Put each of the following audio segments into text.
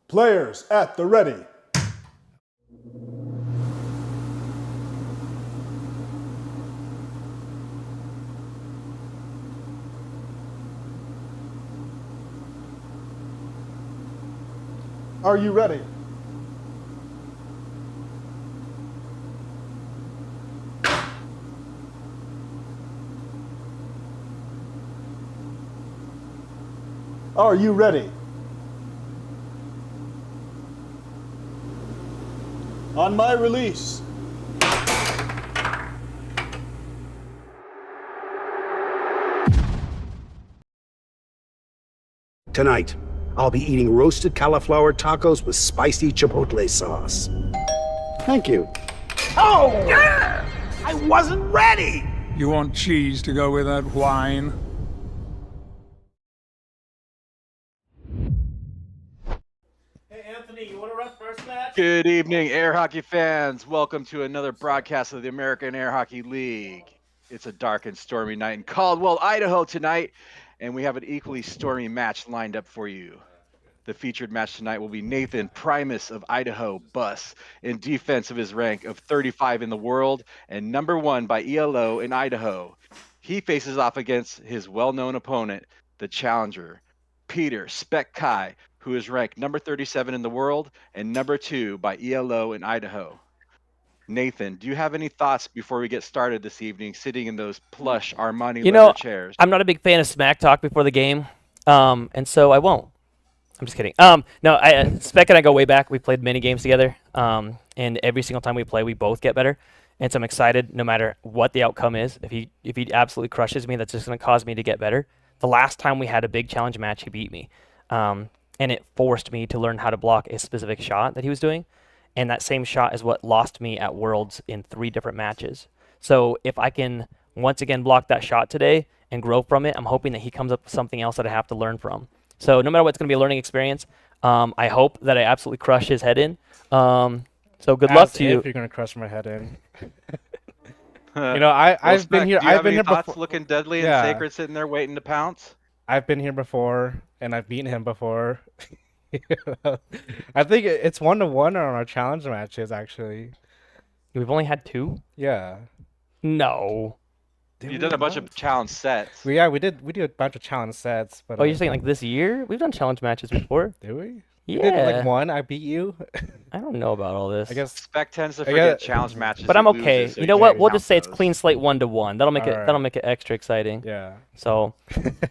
Players at the ready. Are you ready? Are you ready? On my release. Tonight, I'll be eating roasted cauliflower tacos with spicy chipotle sauce. Thank you. Oh! Yeah! I wasn't ready! You want cheese to go with that wine? Hey, Anthony, you want to run first match? Good evening, air hockey fans. Welcome to another broadcast of the American Air Hockey League. It's a dark and stormy night in Caldwell, Idaho tonight, and we have an equally stormy match lined up for you. The featured match tonight will be Nathan Primus of Idaho Bus in defense of his rank of 35 in the world and #1 by ELO in Idaho. He faces off against his well-known opponent, the challenger, Peter Spec Kai, who is ranked #37 in the world and #2 by ELO in Idaho. Nathan, do you have any thoughts before we get started this evening, sitting in those plush Armani You leather know, chairs? I'm not a big fan of smack talk before the game, and so I won't. I'm just kidding. No, Spec and I go way back. We played many games together, and every single time we play, we both get better. And so I'm excited, no matter what the outcome is. If he absolutely crushes me, that's just going to cause me to get better. The last time we had a big challenge match, he beat me, and it forced me to learn how to block a specific shot that he was doing. And that same shot is what lost me at Worlds in 3 different matches. So if I can once again block that shot today and grow from it, I'm hoping that he comes up with something else that I have to learn from. So no matter what, it's going to be a learning experience. I hope that I absolutely crush his head in. So good luck to you. If you're gonna crush my head in. Well, I've been Spec, here. Do you I've have been any here thoughts before. looking deadly Yeah. and sacred, sitting there waiting to pounce? I've been here before, and I've beaten him before. I think it's 1-1 on our challenge matches, actually. We've only had 2? Yeah. No. You did a bunch of challenge sets. We did a bunch of challenge sets, but Oh, you're saying like this year? We've done challenge matches before. did we? Yeah. We did like 1. I beat you. I don't know about all this. I guess. Spec tends to I forget got- challenge matches. But he I'm okay. loses, so You he know what? can't We'll just say count it's those. clean slate 1-1. That'll make it Alright. that'll make it extra exciting. Yeah. So,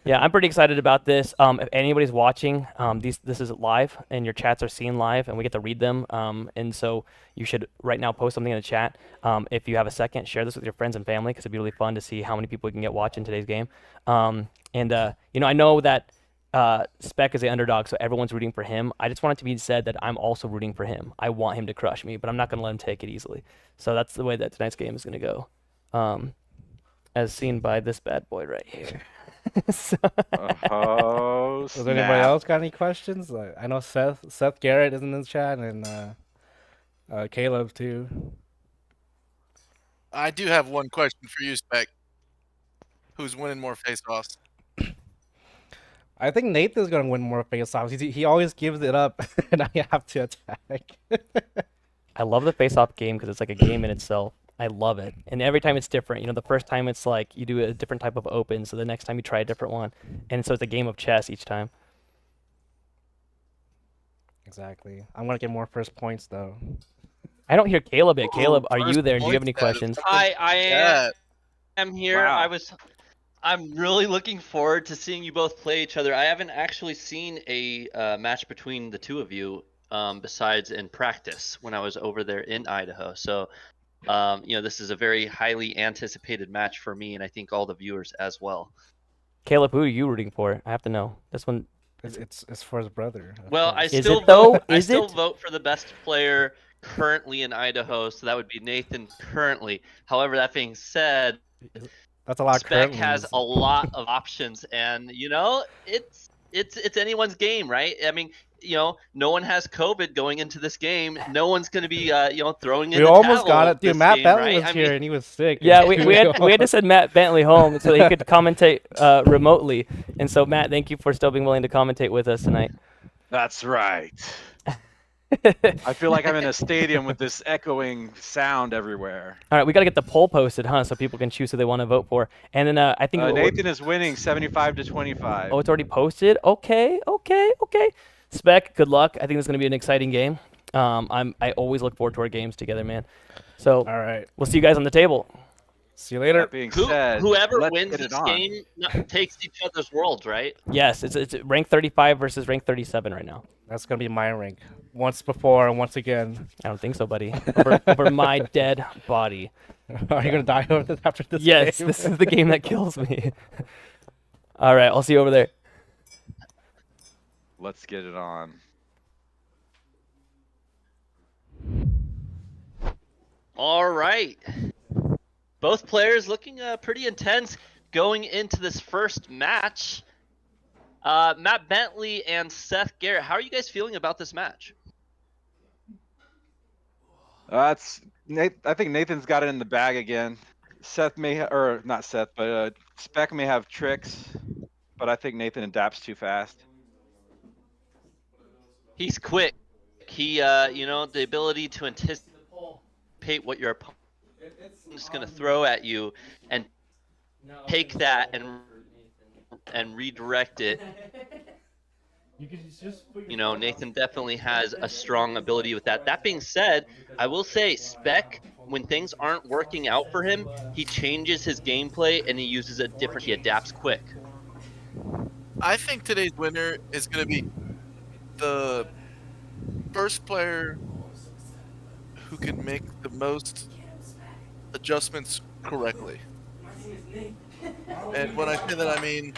yeah, I'm pretty excited about this. If anybody's watching, this is live, and your chats are seen live, and we get to read them. And so you should right now post something in the chat. If you have a second, share this with your friends and family, because it'd be really fun to see how many people we can get watching today's game. I know that Spec is the underdog, so everyone's rooting for him. I just want it to be said that I'm also rooting for him. I want him to crush me, but I'm not going to let him take it easily. So that's the way that tonight's game is going to go. As seen by this bad boy right here. Oh, Does anybody snap. else got any questions? Like, I know Seth Garrett is in the chat, and Caleb too. I do have one question for you, Spec. Who's winning more face-offs? I think Nathan's gonna win more face-offs. He always gives it up, and I have to attack. I love the face-off game because it's like a game in itself. I love it. And every time it's different. You know, the first time it's like you do a different type of open, so the next time you try a different one. And so it's a game of chess each time. Exactly. I'm gonna get more first points though. I don't hear Caleb yet. Caleb, are first you there? Do you have point any status. questions? I am here. Wow. I'm really looking forward to seeing you both play each other. I haven't actually seen a match between the two of you besides in practice when I was over there in Idaho. So, this is a very highly anticipated match for me, and I think all the viewers as well. Caleb, who are you rooting for? I have to know. This one. It's for his brother. of Well, course. Is still it though? vote. I Is still it? vote for the best player currently in Idaho, so that would be Nathan currently. However, that being said, That's a lot. Spec has a lot of options, and it's anyone's game, right? I mean, no one has COVID going into this game. No one's going to be throwing in We the almost towel got it, dude. this Matt game, Bentley right? was I here mean, and he was sick. Yeah, we had to send Matt Bentley home so he could commentate remotely. And so, Matt, thank you for still being willing to commentate with us tonight. That's right. I feel like I'm in a stadium with this echoing sound everywhere. All right, we got to get the poll posted, huh, so people can choose who they want to vote for. And then I think Nathan is winning 75-25. Oh, it's already posted. Okay. Spec, good luck. I think this is going to be an exciting game. I always look forward to our games together, man. So All right. we'll see you guys on the table. See you later. That being said, whoever let's wins get it this on. game takes each other's worlds, right? Yes, it's rank 35 versus rank 37 right now. That's gonna be my rank. Once before and once again. I don't think so, buddy. Over my dead body. Are you gonna die over this after this? Yes, game? this is the game that kills me. All right, I'll see you over there. Let's get it on. All right. Both players looking pretty intense going into this first match. Matt Bentley and Seth Garrett, how are you guys feeling about this match? I think Nathan's got it in the bag again. Seth may, or not Seth, but Spec may have tricks, but I think Nathan adapts too fast. He's quick. He, the ability to anticipate what your opponent is going to throw at you and take that and redirect it. Nathan definitely has a strong ability with that. That being said, I will say Spec when things aren't working out for him, he changes his gameplay and he uses a different. He adapts quick. I think today's winner is going to be the first player who can make the most adjustments correctly. And when I say that, I mean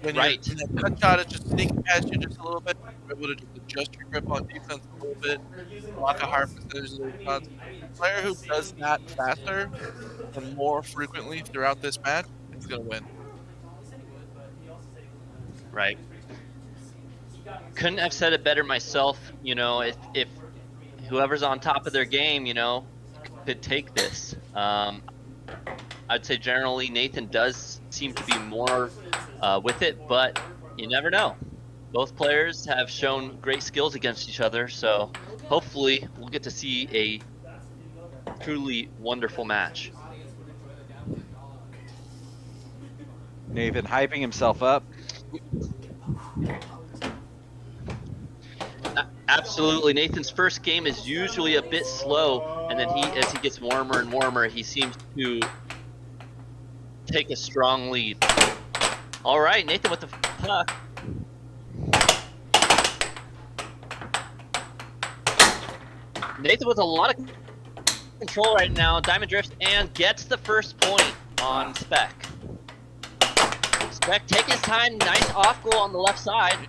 when you're in that cut shot, it's just sneaking past you just a little bit. You're able to just adjust your grip on defense a little bit, block a higher percentage of those shots. The player who does that faster and more frequently throughout this match is going to win. Right. Couldn't have said it better myself. You know, if whoever's on top of their game, you know, could take this. I'd say generally Nathan does seem to be more with it, but you never know. Both players have shown great skills against each other, so hopefully we'll get to see a truly wonderful match. Nathan hyping himself up. Absolutely. Nathan's first game is usually a bit slow, and then as he gets warmer and warmer, he seems to take a strong lead. All right, Nathan with the puck. Nathan with a lot of control right now. Diamond drifts and gets the first point on Spec. Spec taking his time. Nice off goal on the left side.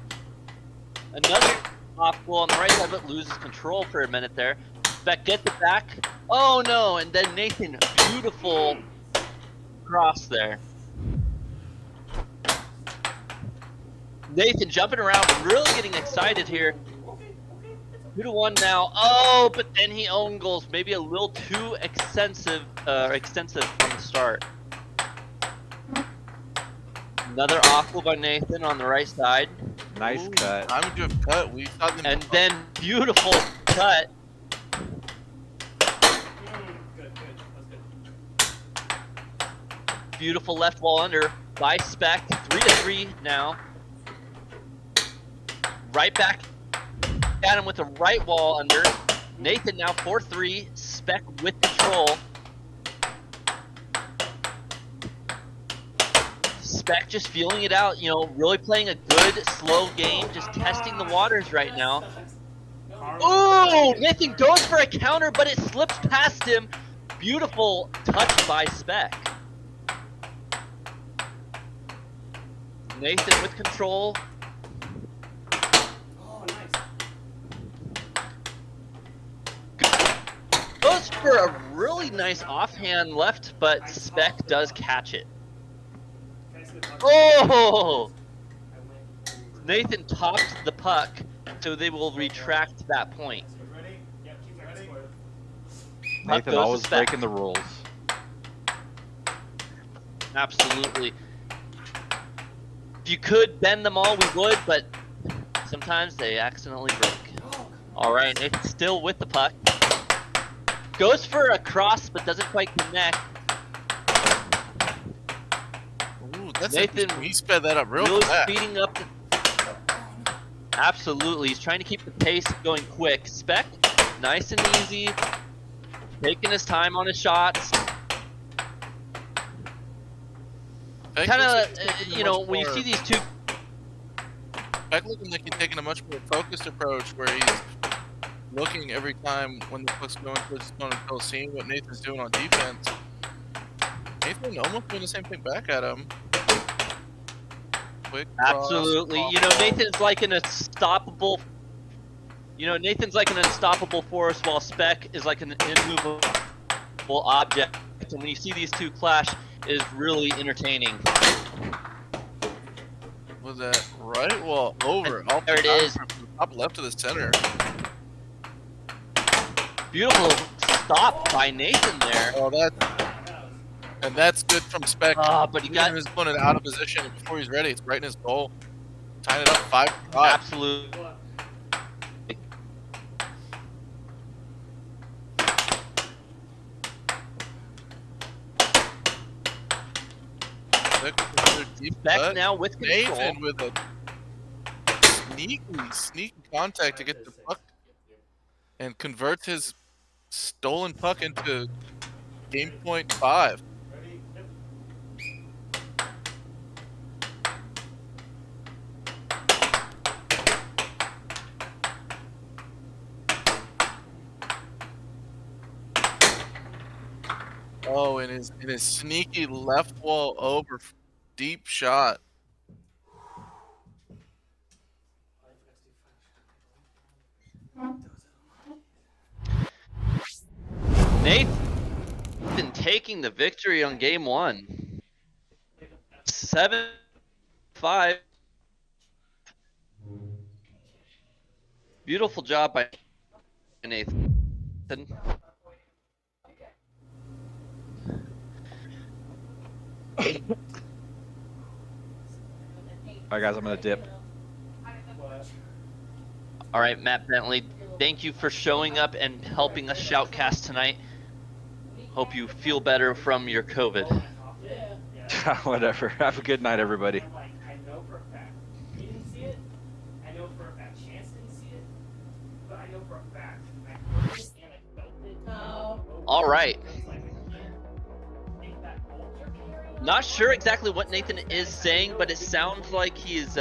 Another off goal on the right side, but loses control for a minute there. Spec gets it back. Oh no, and then Nathan, beautiful cross there. Nathan jumping around, really getting excited here. 2-1 now. Oh, but then he own goals. Maybe a little too extensive from the start. Another off goal by Nathan on the right side. Nice cut. I'm going to cut. We saw them. And then beautiful cut. Beautiful left wall under by Spec. 3-3 now. Right back at him with the right wall under. Nathan now 4-3. Spec with control. Spec just feeling it out, you know, really playing a good, slow game, just testing the waters right now. Oh, Nathan goes for a counter, but it slips past him. Beautiful touch by Spec. Nathan with control. Goes for a really nice offhand left, but Spec does catch it. Oh! Nathan topped the puck, so they will retract that point. Nathan always breaking the rules. Absolutely. If you could bend them all, we would, but sometimes they accidentally break. All right, Nathan still with the puck. Goes for a cross, but doesn't quite connect. That's Nathan, he sped that up real really fast. speeding up. Absolutely, he's trying to keep the pace going quick. Spec, nice and easy, taking his time on his shots. Kind of, you know, when you see these two. Spec looking like he's taking a much more focused approach, where he's looking every time when the puck's going towards his opponent, until seeing what Nathan's doing on defense. Nathan almost doing the same thing back at him. Quick Absolutely. You know, Nathan's like an unstoppable. You know, Nathan's like an unstoppable force, while Spec is like an immovable object. And when you see these two clash, it is really entertaining. Was that right? Well, over. There it is. From the top left to the center. Beautiful stop by Nathan there. Oh, that's good from Spec. But he got his opponent out of position before he's ready. It's right in his goal. Tying it up 5-5. Absolutely. Spec now with control. Nathan with a sneaky contact to get the puck and converts his stolen puck into game point 5. Oh, and his sneaky left wall over deep shot. Nathan taking the victory on game 1. 7-5. Beautiful job by Nathan. All right, guys, I'm gonna dip. All right, Matt Bentley, thank you for showing up and helping us shoutcast tonight. Hope you feel better from your COVID. Whatever. Have a good night, everybody. I know for a fact. He didn't see it. I know for a fact. Chance didn't see it. But I know for a fact. I heard it and I felt it. All right. Not sure exactly what Nathan is saying, but it sounds like he's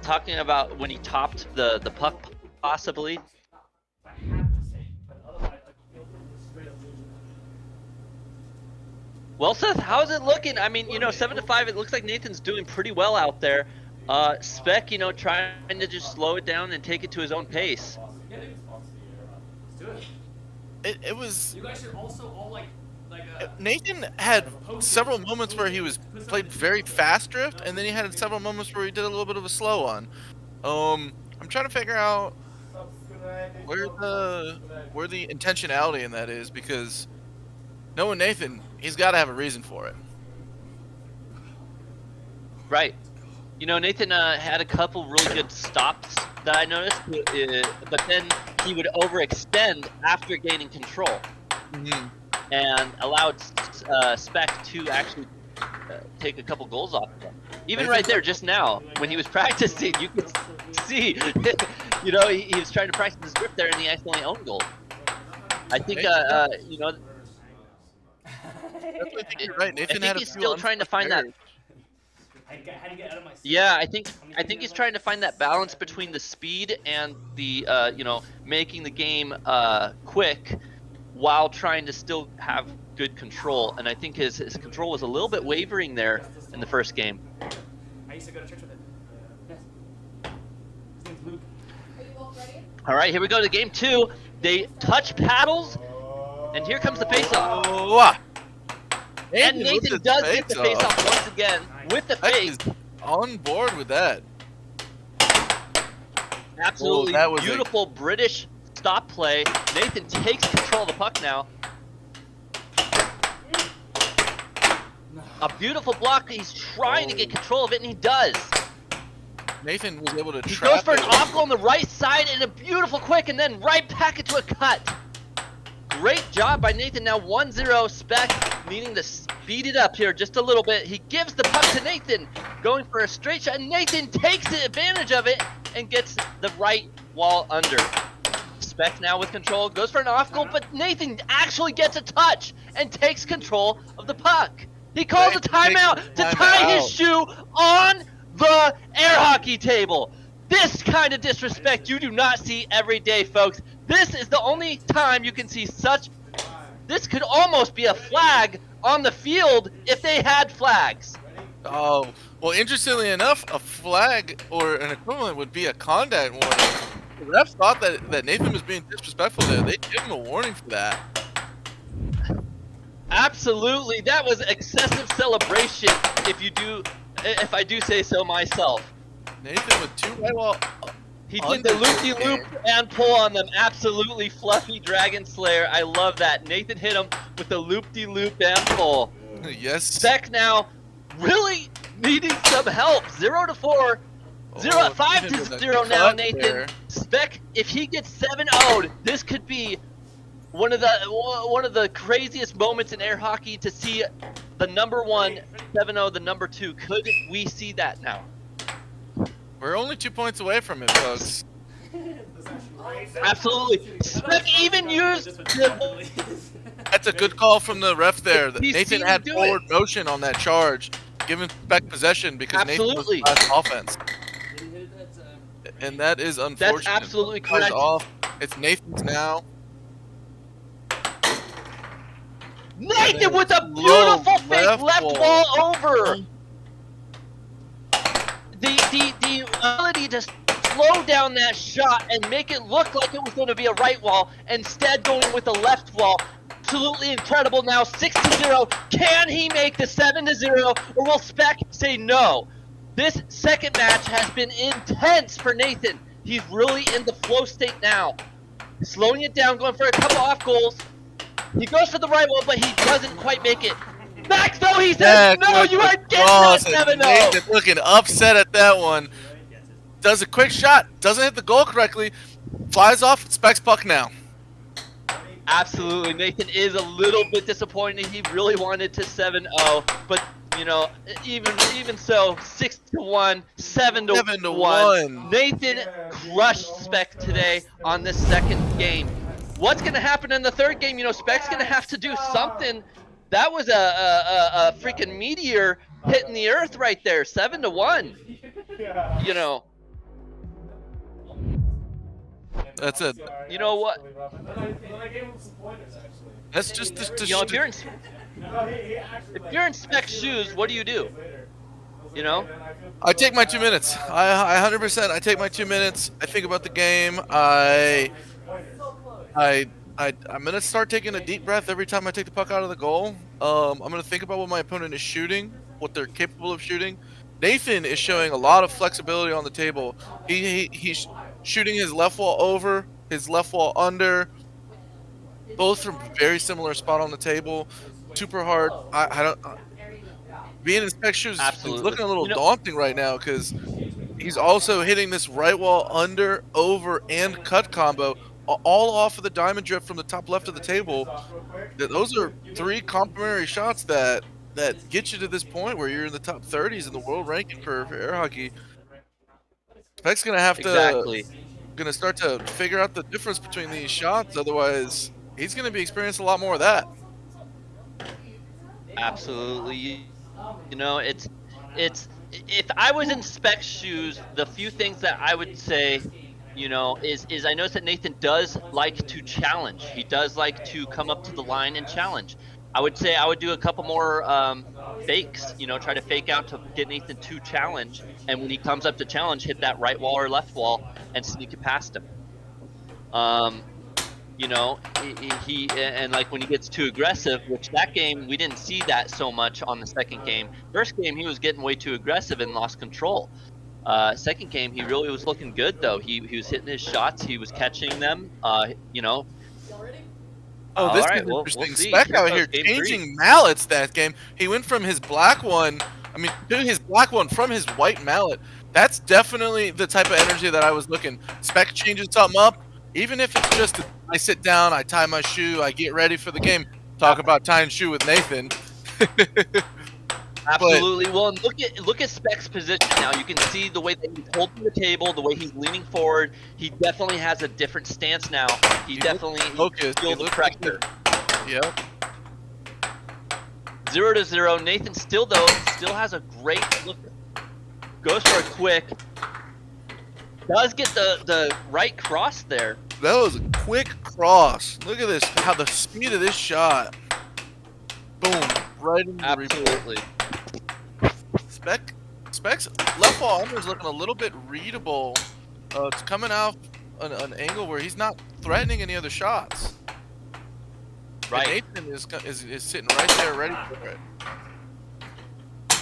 talking about when he topped the puck, possibly. Well, Seth, how's it looking? I mean, 7-5, it looks like Nathan's doing pretty well out there. Spec, trying to just slow it down and take it to his own pace. It was. You guys should also all Nathan had several moments where he played very fast drift, and then he had several moments where he did a little bit of a slow one. I'm trying to figure out where the intentionality in that is, because knowing Nathan, he's got to have a reason for it. Right. Nathan had a couple really good stops that I noticed, but then he would overextend after gaining control. Mm-hmm. And allowed Spec to actually take a couple goals off of him. Even right there, just now, when he was practicing, you could see, he was trying to practice his grip there, and he accidentally owned goal. I think, Definitely think you're right. Nathan I had think a he's few still trying to find that. How to get out of my Yeah, I think he's trying to find that balance between the speed and the making the game quick, while trying to still have good control. And I think his control was a little bit wavering there in the first game. I used to go to church with him. Yes. His name's Luke. Are you both ready? All right, here we go to game 2. They touch paddles, and here comes the face-off. Oh, And Nathan does get the face-off once again with the face. On board with that. Absolutely that was beautiful British stop play. Nathan takes control of the puck now. A beautiful block. He's trying to get control of it, and he does. Nathan was able to He trap goes for an it. off goal on the right side, and a beautiful quick, and then right back into a cut. Great job by Nathan. Now 1-0. Spec needing to speed it up here just a little bit. He gives the puck to Nathan, going for a straight shot. Nathan takes advantage of it and gets the right wall under. Spec now with control, goes for an off goal, but Nathan actually gets a touch and takes control of the puck. He calls a timeout to tie his shoe on the air hockey table. This kind of disrespect you do not see every day, folks. This is the only time you can see such. This could almost be a flag on the field if they had flags. Oh, well, interestingly enough, a flag or an equivalent would be a contact warning. The refs thought that Nathan was being disrespectful there. They gave him a warning for that. Absolutely, that was excessive celebration, if I do say so myself. Nathan with 2 white wall. He did the loop-de-loop and pull on them. Absolutely fluffy Dragon Slayer. I love that. Nathan hit him with the loop-de-loop and pull. Yes. Spec now really needing some help. 0-4. 5-0 now, Nathan. There. Spec, if he gets 7-0'd, this could be one of the craziest moments in air hockey to see the number 1 7-0, the number 2. Could we see that now? We're only 2 points away from it, folks. Absolutely. Spec even used the. That's a good call from the ref there. He's Nathan seen had him do forward motion on that charge, giving Spec possession because Absolutely. Nathan was last offense. And that is unfortunate. That's absolutely Flies correct. off. It's Nathan's now. Nathan with a Low beautiful fake left wall over. The ability to slow down that shot and make it look like it was going to be a right wall, instead going with the left wall. Absolutely incredible. Now 6-0. Can he make the 7-0, or will Spec say no? This second match has been intense for Nathan. He's really in the flow state now. Slowing it down, going for a couple off goals. He goes for the right wall, but he doesn't quite make it. Max, though, he says, no, you aren't getting that 7-0. Nathan looking upset at that one. Does a quick shot. Doesn't hit the goal correctly. Flies off. Specs puck now. Absolutely. Nathan is a little bit disappointed. He really wanted to 7-0, but you know, even so, 6-1, 7-1. Nathan crushed Spec today on this second game. What's going to happen in the third game? You know, Spec's going to have to do something. That was a freaking meteor hitting the earth right there. 7-1. You know. That's it. You know what? That's just the You know, if you're in Spec's shoes, what do? You know? I take my 2 minutes. I 100%. I take my 2 minutes. I think about the game. I'm gonna start taking a deep breath every time I take the puck out of the goal. I'm gonna think about what my opponent is shooting, what they're capable of shooting. Nathan is showing a lot of flexibility on the table. He's shooting his left wall over, his left wall under, both from very similar spot on the table. Super hard. I don't. Being in Spec's shoes is looking a little daunting right now because he's also hitting this right wall under, over, and cut combo, all off of the diamond drift from the top left of the table. Those are 3 complementary shots that get you to this point where you're in the top 30s in the world ranking for air hockey. Spec's gonna have to gonna start to figure out the difference between these shots, otherwise he's gonna be experiencing a lot more of that. Absolutely. You know, it's if I was in Spec's shoes, the few things that I would say, you know, is I notice that Nathan does like to challenge. He does like to come up to the line and challenge. I would say I would do a couple more fakes, you know, try to fake out to get Nathan to challenge, and when he comes up to challenge, hit that right wall or left wall and sneak it past him. You know, he and like when he gets too aggressive, which that game we didn't see that so much on the second game. First game he was getting way too aggressive and lost control. Second game he really was looking good though. He was hitting his shots, he was catching them. You know. Oh, this is interesting. Spec out here changing mallets that game. He went from his black one, to his black one from his white mallet. That's definitely the type of energy that I was looking. Spec changes something up, even if it's just I sit down, I tie my shoe, I get ready for the game. Talk about tying shoe with Nathan. Absolutely. Well, and look at Spec's position now. You can see the way that he's holding the table, the way he's leaning forward. He definitely has a different stance now. He definitely feels the pressure. Yep. 0-0. Nathan still has a great look. Goes for a quick. Does get the right cross there. That was a quick cross. Look at this. How the speed of this shot. Boom. Right into the Absolutely. Spec's left wall under is looking a little bit readable. It's coming out an angle where he's not threatening any other shots. Right. And Nathan is sitting right there ready for it.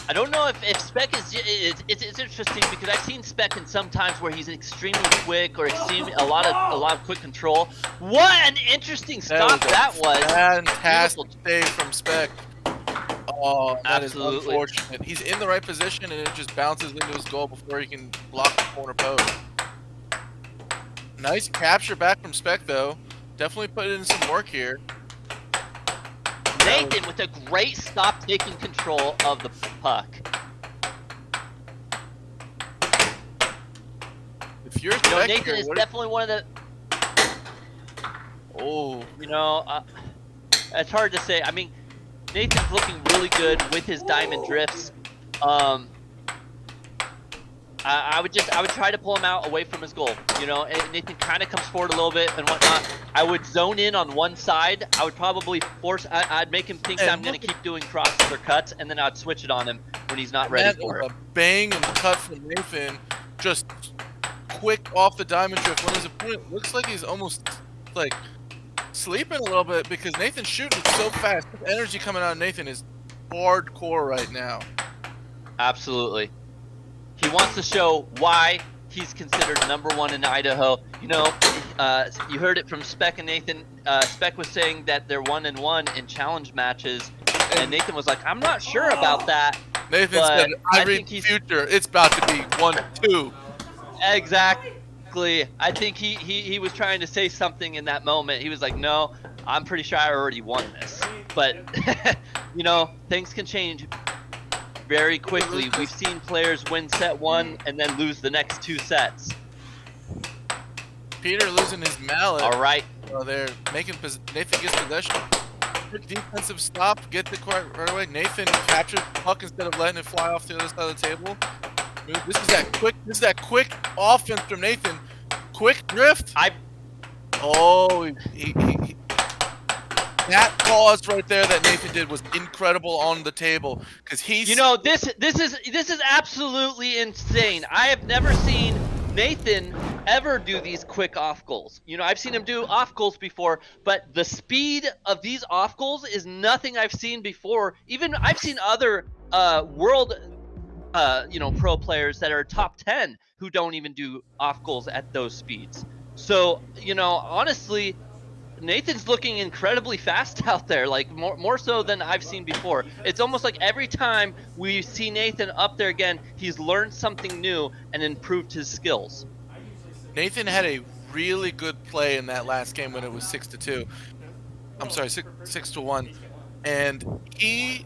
I don't know if Spec it's interesting because I've seen Spec in some times where he's extremely quick or extremely a lot of quick control. What an interesting stop that was! Fantastic save from Spec. Oh, that Absolutely. is unfortunate. He's in the right position and it just bounces into his goal before he can block the corner post. Nice capture back from Spec though. Definitely put in some work here. Nathan with a great stop taking control of the puck. If you're Nathan is definitely one of the Oh. You know, it's hard to say. I mean, Nathan's looking really good with his diamond drifts. I would try to pull him out away from his goal. You know, and Nathan kind of comes forward a little bit and whatnot. I would zone in on one side. I would probably I'd make him think that I'm going to keep doing crosses or cuts, and then I'd switch it on him when he's not ready for it. A bang and cut from Nathan, just quick off the diamond drift when his opponent looks like he's almost like sleeping a little bit because Nathan's shooting so fast. The energy coming out of Nathan is hardcore right now. Absolutely. He wants to show why he's considered #1 in Idaho. You know, you heard it from Spec and Nathan. Spec was saying that they're 1-1 in challenge matches, and Nathan was like, "I'm not sure about that." Nathan said, "I read the future. It's about to be 1-2." Exactly. I think he was trying to say something in that moment. He was like, "No, I'm pretty sure I already won this." But you know, things can change very quickly. We've seen players win set 1 and then lose the next 2 sets. Peter losing his mallet. All right. So they're making Nathan gets possession. Quick defensive stop. Get the court right away. Nathan captures the puck instead of letting it fly off the other side of the table. This is that quick offense from Nathan. Quick drift. That pause right there that Nathan did was incredible on the table because he's. You know, this is absolutely insane. I have never seen Nathan ever do these quick off goals. You know, I've seen him do off goals before, but the speed of these off goals is nothing I've seen before. Even I've seen other world, pro players that are top 10 who don't even do off goals at those speeds. So, you know, honestly, Nathan's looking incredibly fast out there, like more so than I've seen before. It's almost like every time we see Nathan up there again, he's learned something new and improved his skills. Nathan had a really good play in that last game when it was 6-2. I'm sorry, 6-1, and he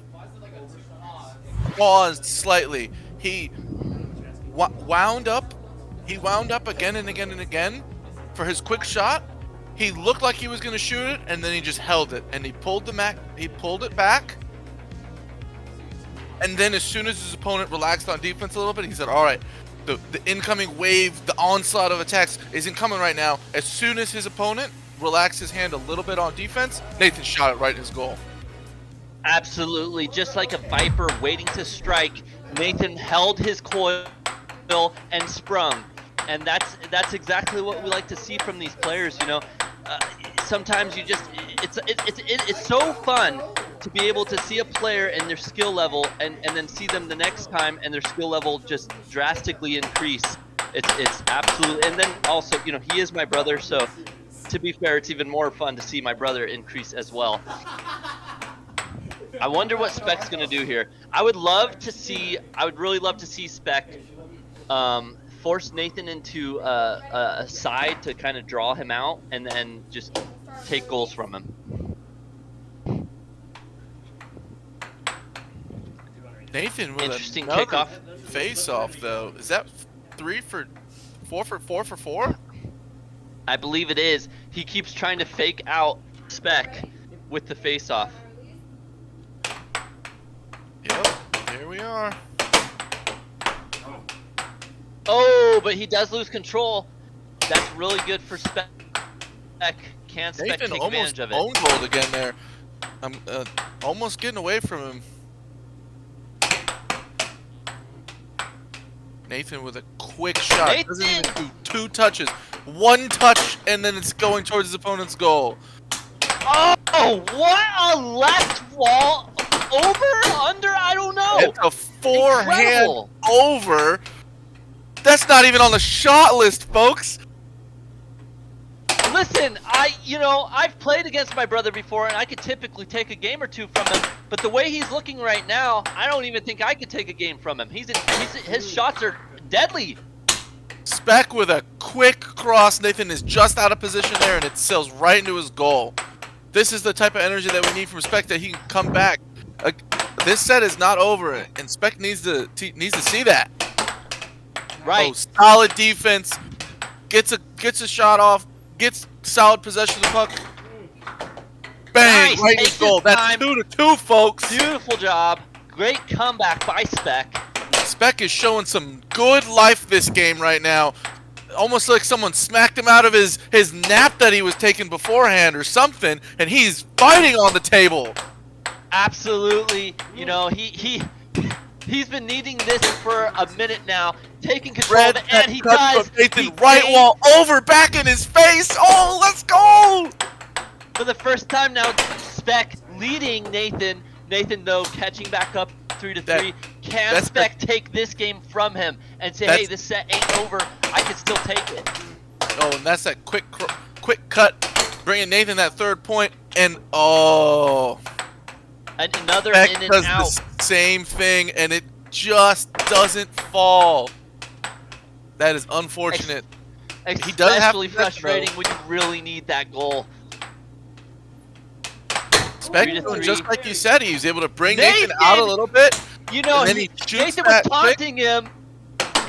paused slightly. He wound up. He wound up again and again and again for his quick shot. He looked like he was going to shoot it, and then he just held it, and he pulled it back. And then as soon as his opponent relaxed on defense a little bit, he said, all right, the incoming wave, the onslaught of attacks isn't coming right now. As soon as his opponent relaxed his hand a little bit on defense, Nathan shot it right in his goal. Absolutely. Just like a viper waiting to strike, Nathan held his coil and sprung. And that's exactly what we like to see from these players, you know. Sometimes you just it's so fun to be able to see a player and their skill level and then see them the next time and their skill level just drastically increase. It's absolutely, and then also, you know, he is my brother, so to be fair, it's even more fun to see my brother increase as well. I wonder what Spec's gonna do here. I would really love to see Spec force Nathan into a side to kind of draw him out and then just take goals from him. Nathan with interesting another kickoff. face-off though. Is that 4 for 4? I believe it is. He keeps trying to fake out Spec with the face-off. Yep, here we are. Oh, but he does lose control. That's really good for Spec. Can Spec Nathan take almost advantage of it? own goaled again there. I'm almost getting away from him. Nathan with a quick shot. Nathan! Doesn't even do 2 touches. 1 touch, and then it's going towards his opponent's goal. Oh, what a left wall. Over, under, I don't know. It's a forehand Incredible. over. That's not even on the shot list, folks. Listen, I've played against my brother before, and I could typically take a game or 2 from him. But the way he's looking right now, I don't even think I could take a game from him. His shots are deadly. Spec with a quick cross. Nathan is just out of position there, and it sails right into his goal. This is the type of energy that we need from Spec, that he can come back. This set is not over, and Spec needs to see that. Right. Oh, solid defense. Gets a shot off. Gets solid possession of the puck. Bang! Nice. Right in Takes goal. his That's time. 2-2, folks. Beautiful job. Great comeback by Spec. Spec is showing some good life this game right now. Almost like someone smacked him out of his nap that he was taking beforehand or something, and he's fighting on the table. Absolutely. You know, he's been needing this for a minute now, taking control of it, and he does. Nathan right wall over, back in his face. Oh, let's go! For the first time now, Spec leading Nathan. Nathan, though, catching back up 3-3. Can Spec take this game from him and say, hey, this set ain't over. I can still take it. Oh, and that's that quick cut, bringing Nathan that 3rd point, and oh. And another Spec in and does out. the same thing, and it just doesn't fall. That is unfortunate. He does have Especially frustrating when you really need that goal. Spec, just like you said, he was able to bring Nathan out a little bit. You know, Nathan was taunting him.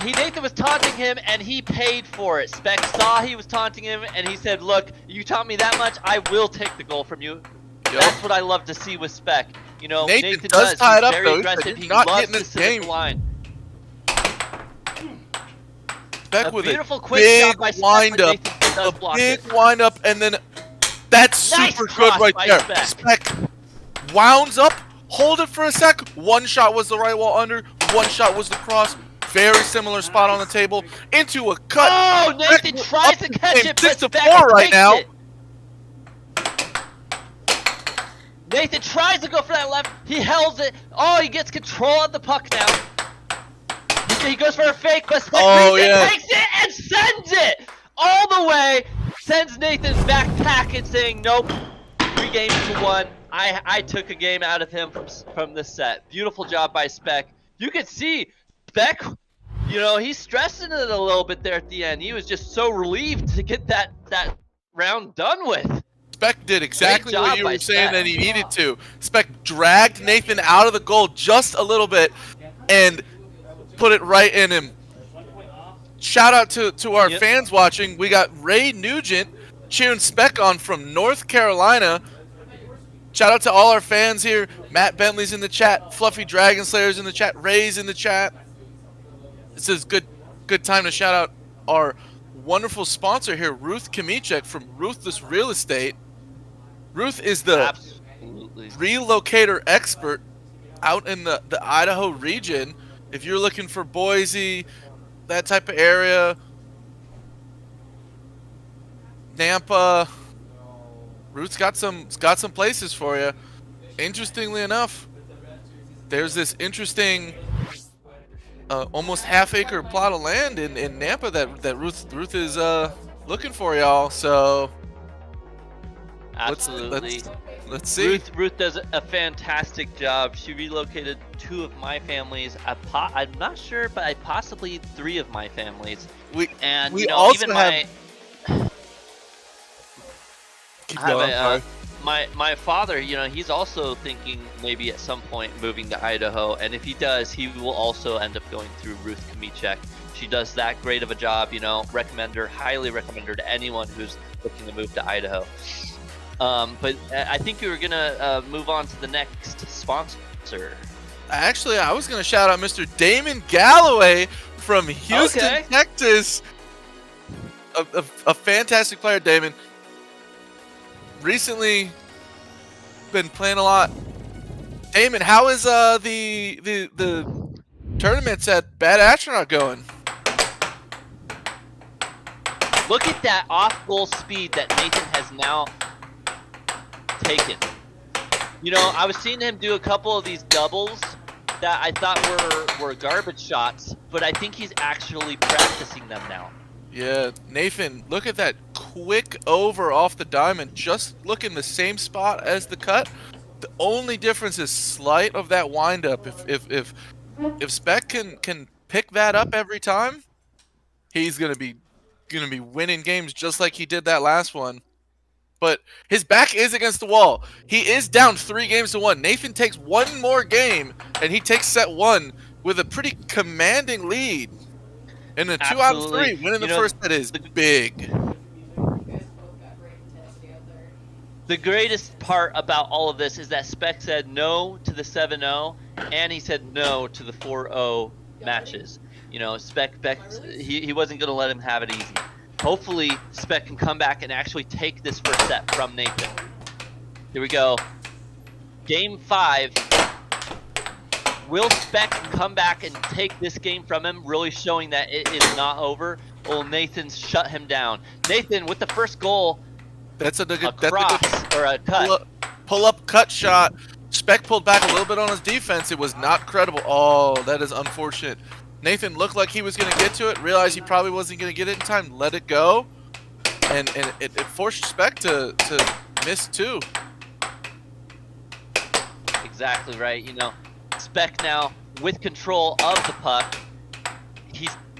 Nathan was taunting him, and he paid for it. Spec saw he was taunting him, and he said, look, you taunt me that much, I will take the goal from you. Yep. That's what I love to see with Spec. You know, Nathan does tie it up, though. Aggressive. He not loves getting this to sit at game. the line. Spec with beautiful a quick big shot by Spec, wind-up. but A big wind-up, and then that's nice super good right there. Spec wounds up, hold it for a sec. One shot was the right wall under, one shot was the cross. Very similar spot on the table. Into a cut. Oh, Nathan tries to catch it, but 6-4 right now. Nathan tries to go for that left. He held it. Oh, he gets control of the puck now. He goes for a fake, but Spec takes it and sends it all the way. Sends Nathan back packing, saying, nope, 3 games to 1. I took a game out of him from this set. Beautiful job by Spec. You can see Spec, you know, he's stressing it a little bit there at the end. He was just so relieved to get that round done with. Spec did exactly what you were saying that he needed to. Spec dragged Nathan out of the goal just a little bit and put it right in him. Shout out to our fans watching. We got Ray Nugent cheering Spec on from North Carolina. Shout out to all our fans here. Matt Bentley's in the chat. Fluffy Dragon Slayer's in the chat. Ray's in the chat. This is good time to shout out our wonderful sponsor here, Ruth Kamichek from Ruthless Real Estate. Ruth is the relocator expert out in the Idaho region. If you're looking for Boise, that type of area, Nampa, Ruth's got some places for you. Interestingly enough, there's this interesting almost half-acre plot of land in Nampa that Ruth is looking for, y'all. So absolutely, let's see. Ruth does a fantastic job. She relocated 2 of my families. I'm not sure, but possibly 3 of my families. We you know, also even have. My father, you know, he's also thinking maybe at some point moving to Idaho, and if he does, he will also end up going through Ruth Kamichek. She does that great of a job, you know. Highly recommend her to anyone who's looking to move to Idaho. But I think we were gonna move on to the next sponsor. Actually, I was gonna shout out Mr. Damon Galloway from Houston, Texas. A fantastic player, Damon. Recently been playing a lot. Damon, how is the tournaments at Bad Astronaut going? Look at that off-goal speed that Nathan has now taken. You know, I was seeing him do a couple of these doubles that I thought were garbage shots, but I think he's actually practicing them now. Yeah, Nathan, look at that quick over off the diamond. Just look in the same spot as the cut. The only difference is slight of that windup. If Spec can pick that up every time, he's gonna be winning games just like he did that last one. But his back is against the wall. He is down 3 games to 1. Nathan takes 1 more game and he takes set 1 with a pretty commanding lead. And a 2 out of 3, winning the first set is big. The greatest part about all of this is that Spec said no to the 7-0, and he said no to the 4-0 matches. You know, Spec he wasn't going to let him have it easy. Hopefully, Spec can come back and actually take this first set from Nathan. Here we go. Game 5. Will Spec come back and take this game from him, really showing that it is not over? Or will Nathan shut him down? Nathan, with the first goal, That's a good cross or a cut. Pull up cut shot. Spec pulled back a little bit on his defense. It was not credible. Oh, that is unfortunate. Nathan looked like he was going to get to it, realized he probably wasn't going to get it in time, let it go, and it forced Spec to miss too. Exactly right. You know, Spec now with control of the puck.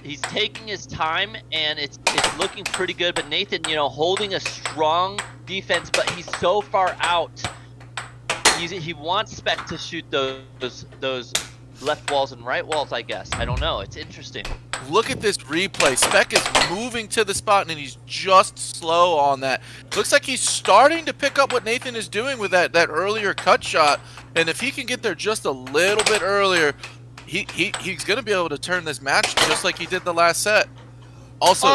He's taking his time, and it's looking pretty good. But Nathan, you know, holding a strong defense, but he's so far out. He wants Spec to shoot those left walls and right walls, I guess. I don't know. It's interesting. Look at this replay. Spec is moving to the spot, and he's just slow on that. Looks like he's starting to pick up what Nathan is doing with that earlier cut shot. And if he can get there just a little bit earlier, he's going to be able to turn this match just like he did the last set. Also,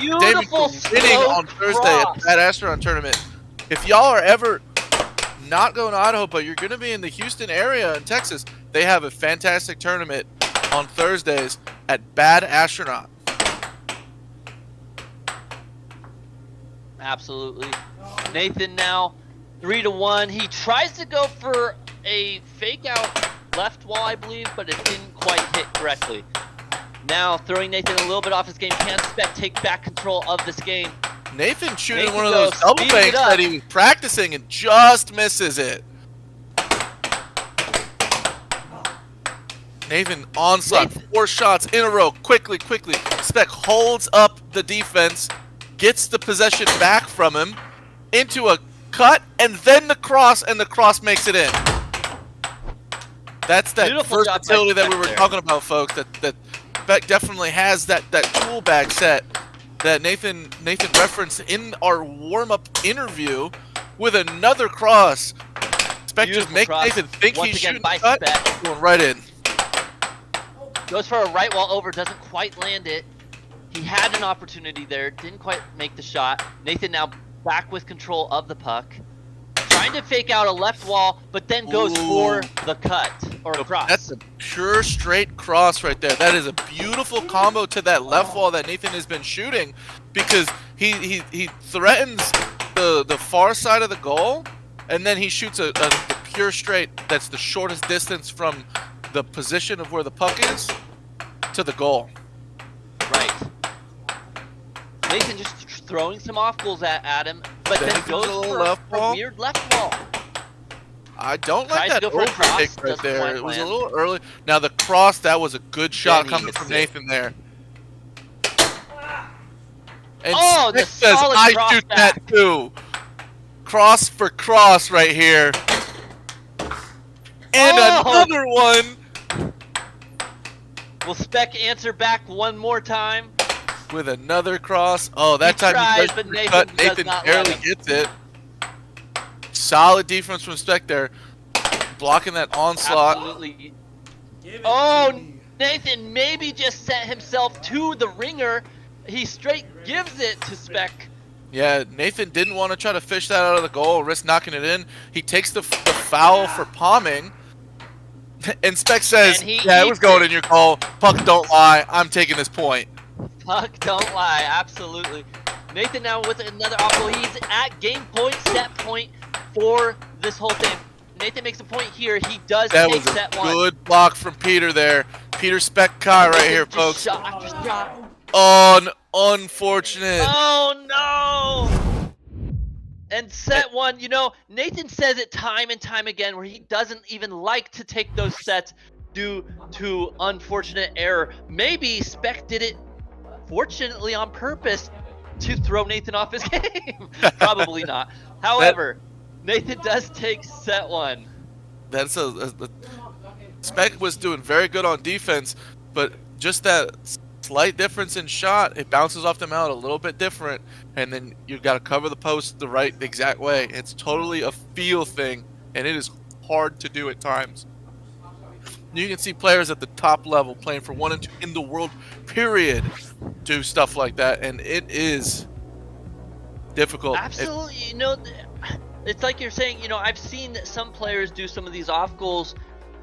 beautiful winning on Thursday at that astronaut tournament. If y'all are ever not going to Idaho, but you're going to be in the Houston area in Texas, they have a fantastic tournament on Thursdays at Bad Astronaut. Absolutely. Nathan now 3-1. He tries to go for a fake out left wall, I believe, but it didn't quite hit correctly. Now throwing Nathan a little bit off his game. Can Spec take back control of this game? Nathan shooting one of those double banks that he was practicing and just misses it. Nathan onslaught, 4 shots in a row, quickly. Spec holds up the defense, gets the possession back from him, into a cut, and then the cross, and the cross makes it in. That's that versatility that we were talking about, folks, that Spec definitely has that tool bag set that Nathan referenced in our warm-up interview with another cross. Spec just makes Nathan think he's shooting the cut, going right in. Goes for a right wall over, doesn't quite land it. He had an opportunity there, didn't quite make the shot. Nathan now back with control of the puck. Trying to fake out a left wall, but then goes for the cut, or cross. That's a pure straight cross right there. That is a beautiful combo to that left wall that Nathan has been shooting, because he threatens the far side of the goal, and then he shoots a pure straight that's the shortest distance from the position of where the puck is to the goal. Right. Nathan just throwing some off goals at him, but then goes for a weird left wall. I don't like that overtake right there. It was a little early. Now the cross, that was a good shot coming from Nathan there. And Spec says, I shoot that too. Cross for cross right here. And another one. Will Spec answer back one more time? With another cross. Oh, that time he does the cut. Nathan barely gets it. Solid defense from Spec there. Blocking that onslaught. Absolutely. Oh, Nathan maybe just sent himself to the ringer. He straight gives it to Spec. Yeah, Nathan didn't want to try to fish that out of the goal, risk knocking it in. He takes the foul for palming. And Spec says, yeah, it was going in your goal. Puck don't lie. I'm taking this point. Puck don't lie. Absolutely. Nathan now with another off goal. He's at game point, set point for this whole thing. Nathan makes a point here. He does take set one. That was a good block from Peter there. Peter Spec Kai right here, folks. Shot after shot. Oh, unfortunate. Oh, no. And set one, you know, Nathan says it time and time again where he doesn't even like to take those sets due to unfortunate error. Maybe Spec did it fortunately on purpose to throw Nathan off his game. Probably not. However, Nathan does take set one. That's Spec was doing very good on defense, but just that slight difference in shot. It bounces off the mount a little bit different, and then you got to cover the post the right exact way. It's totally a feel thing, and it is hard to do at times. You can see players at the top level playing for 1 and 2 in the world, period, do stuff like that, and it is difficult. Absolutely. You know, it's like you're saying, you know, I've seen some players do some of these off goals,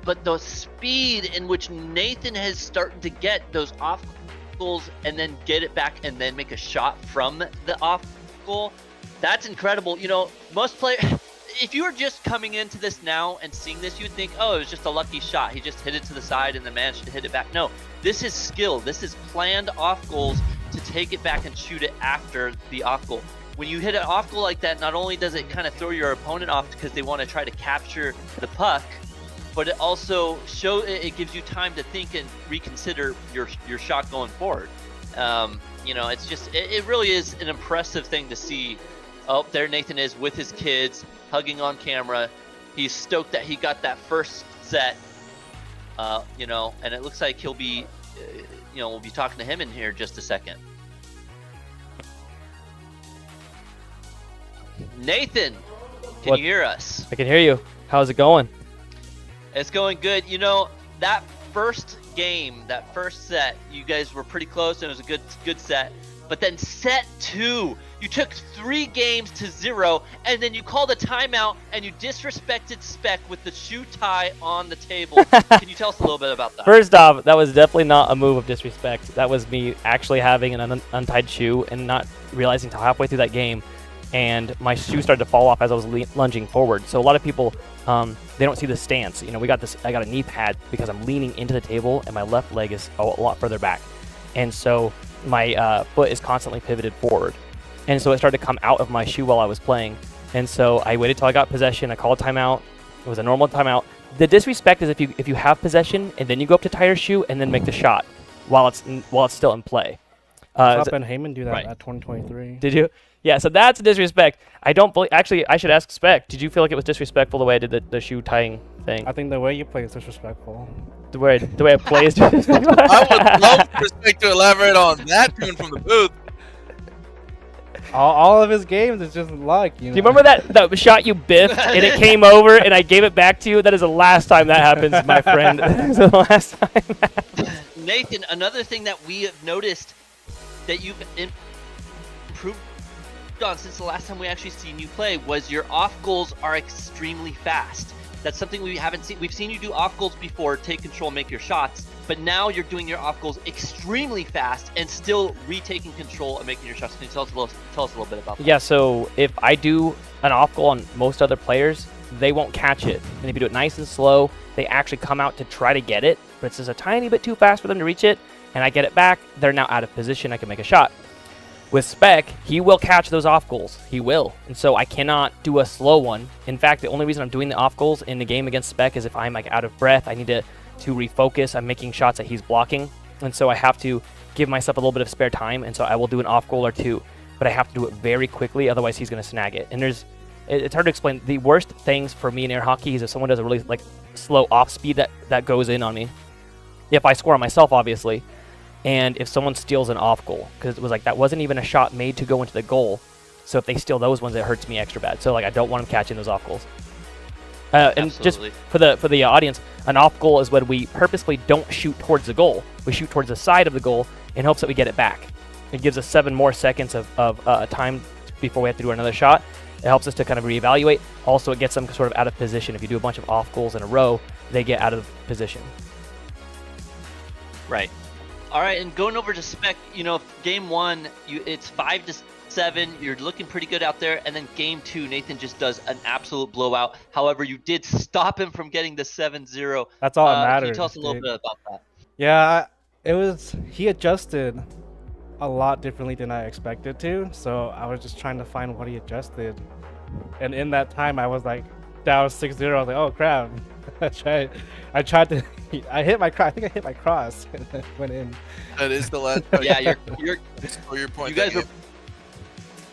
but the speed in which Nathan has started to get those off goals and then get it back and then make a shot from the off goal, that's incredible. You know, most players, if you were just coming into this now and seeing this, you'd think, oh, it was just a lucky shot. He just hit it to the side and then managed to hit it back. No, this is skill. This is planned off goals to take it back and shoot it after the off goal. When you hit an off goal like that, not only does it kind of throw your opponent off because they want to try to capture the puck, but it also it gives you time to think and reconsider your shot going forward. You know, it's just it really is an impressive thing to see. Oh, there Nathan is with his kids, hugging on camera. He's stoked that he got that first set. You know, and it looks like he'll be, you know, we'll be talking to him in here in just a second. Nathan, can you hear us? I can hear you. How's it going? It's going good. You know, that first game, that first set, you guys were pretty close and it was a good set. But then set 2, you took 3 games to 0, and then you called a timeout and you disrespected Spec with the shoe tie on the table. Can you tell us a little bit about that? First off, that was definitely not a move of disrespect. That was me actually having an untied shoe and not realizing until halfway through that game, and my shoe started to fall off as I was lunging forward. So a lot of people, they don't see the stance. You know, I got a knee pad because I'm leaning into the table and my left leg is a lot further back. And so my foot is constantly pivoted forward. And so it started to come out of my shoe while I was playing. And so I waited till I got possession. I called a timeout. It was a normal timeout. The disrespect is if you have possession and then you go up to tie your shoe and then make the shot while it's still in play. I saw Ben Heyman do that at 2023. Did you? Yeah, so that's disrespect. I don't believe. Actually, I should ask Spec. Did you feel like it was disrespectful the way I did the shoe tying thing? I think the way you play is disrespectful. The way I play is disrespectful. I would love for Spec to elaborate on that tune from the booth. All of his games is just luck. You know? Do you remember that shot you biffed and it came over and I gave it back to you? That is the last time that happens, my friend. That is the last time. Nathan, another thing that we have noticed that you've improved on since the last time we actually seen you play was your off goals are extremely fast. That's something we haven't seen. We've seen you do off goals before, take control, make your shots, but now you're doing your off goals extremely fast and still retaking control and making your shots. Can you tell us a little bit about that? Yeah, so if I do an off goal on most other players, they won't catch it. And if you do it nice and slow, they actually come out to try to get it, but it's just a tiny bit too fast for them to reach it, and I get it back, they're now out of position, I can make a shot. With Spec, he will catch those off goals. He will. And so I cannot do a slow one. In fact, the only reason I'm doing the off goals in the game against Spec is if I'm like out of breath, I need to refocus. I'm making shots that he's blocking. And so I have to give myself a little bit of spare time. And so I will do an off goal or two, but I have to do it very quickly. Otherwise he's going to snag it. And it's hard to explain. The worst things for me in air hockey is if someone does a really like slow off speed that goes in on me. If I score on myself, obviously. And if someone steals an off goal, because it was like that wasn't even a shot made to go into the goal. So if they steal those ones, it hurts me extra bad. So like I don't want them catching those off goals. And just for the audience, an off goal is when we purposely don't shoot towards the goal. We shoot towards the side of the goal in hopes that we get it back. It gives us 7 more seconds of time before we have to do another shot. It helps us to kind of reevaluate. Also, it gets them sort of out of position. If you do a bunch of off goals in a row, they get out of position. Right. All right, and going over to Spec, you know, game 1, it's 5-7. You're looking pretty good out there, and then game 2, Nathan just does an absolute blowout. However, you did stop him from getting the 7-0. That's all that matters. Can you tell us a little bit about that? Yeah, he adjusted a lot differently than I expected to. So I was just trying to find what he adjusted, and in that time, I was like down 6-0. I was like, oh crap. I tried to. I hit my cross. I think I hit my cross and it went in. That is the last. Yeah, your point.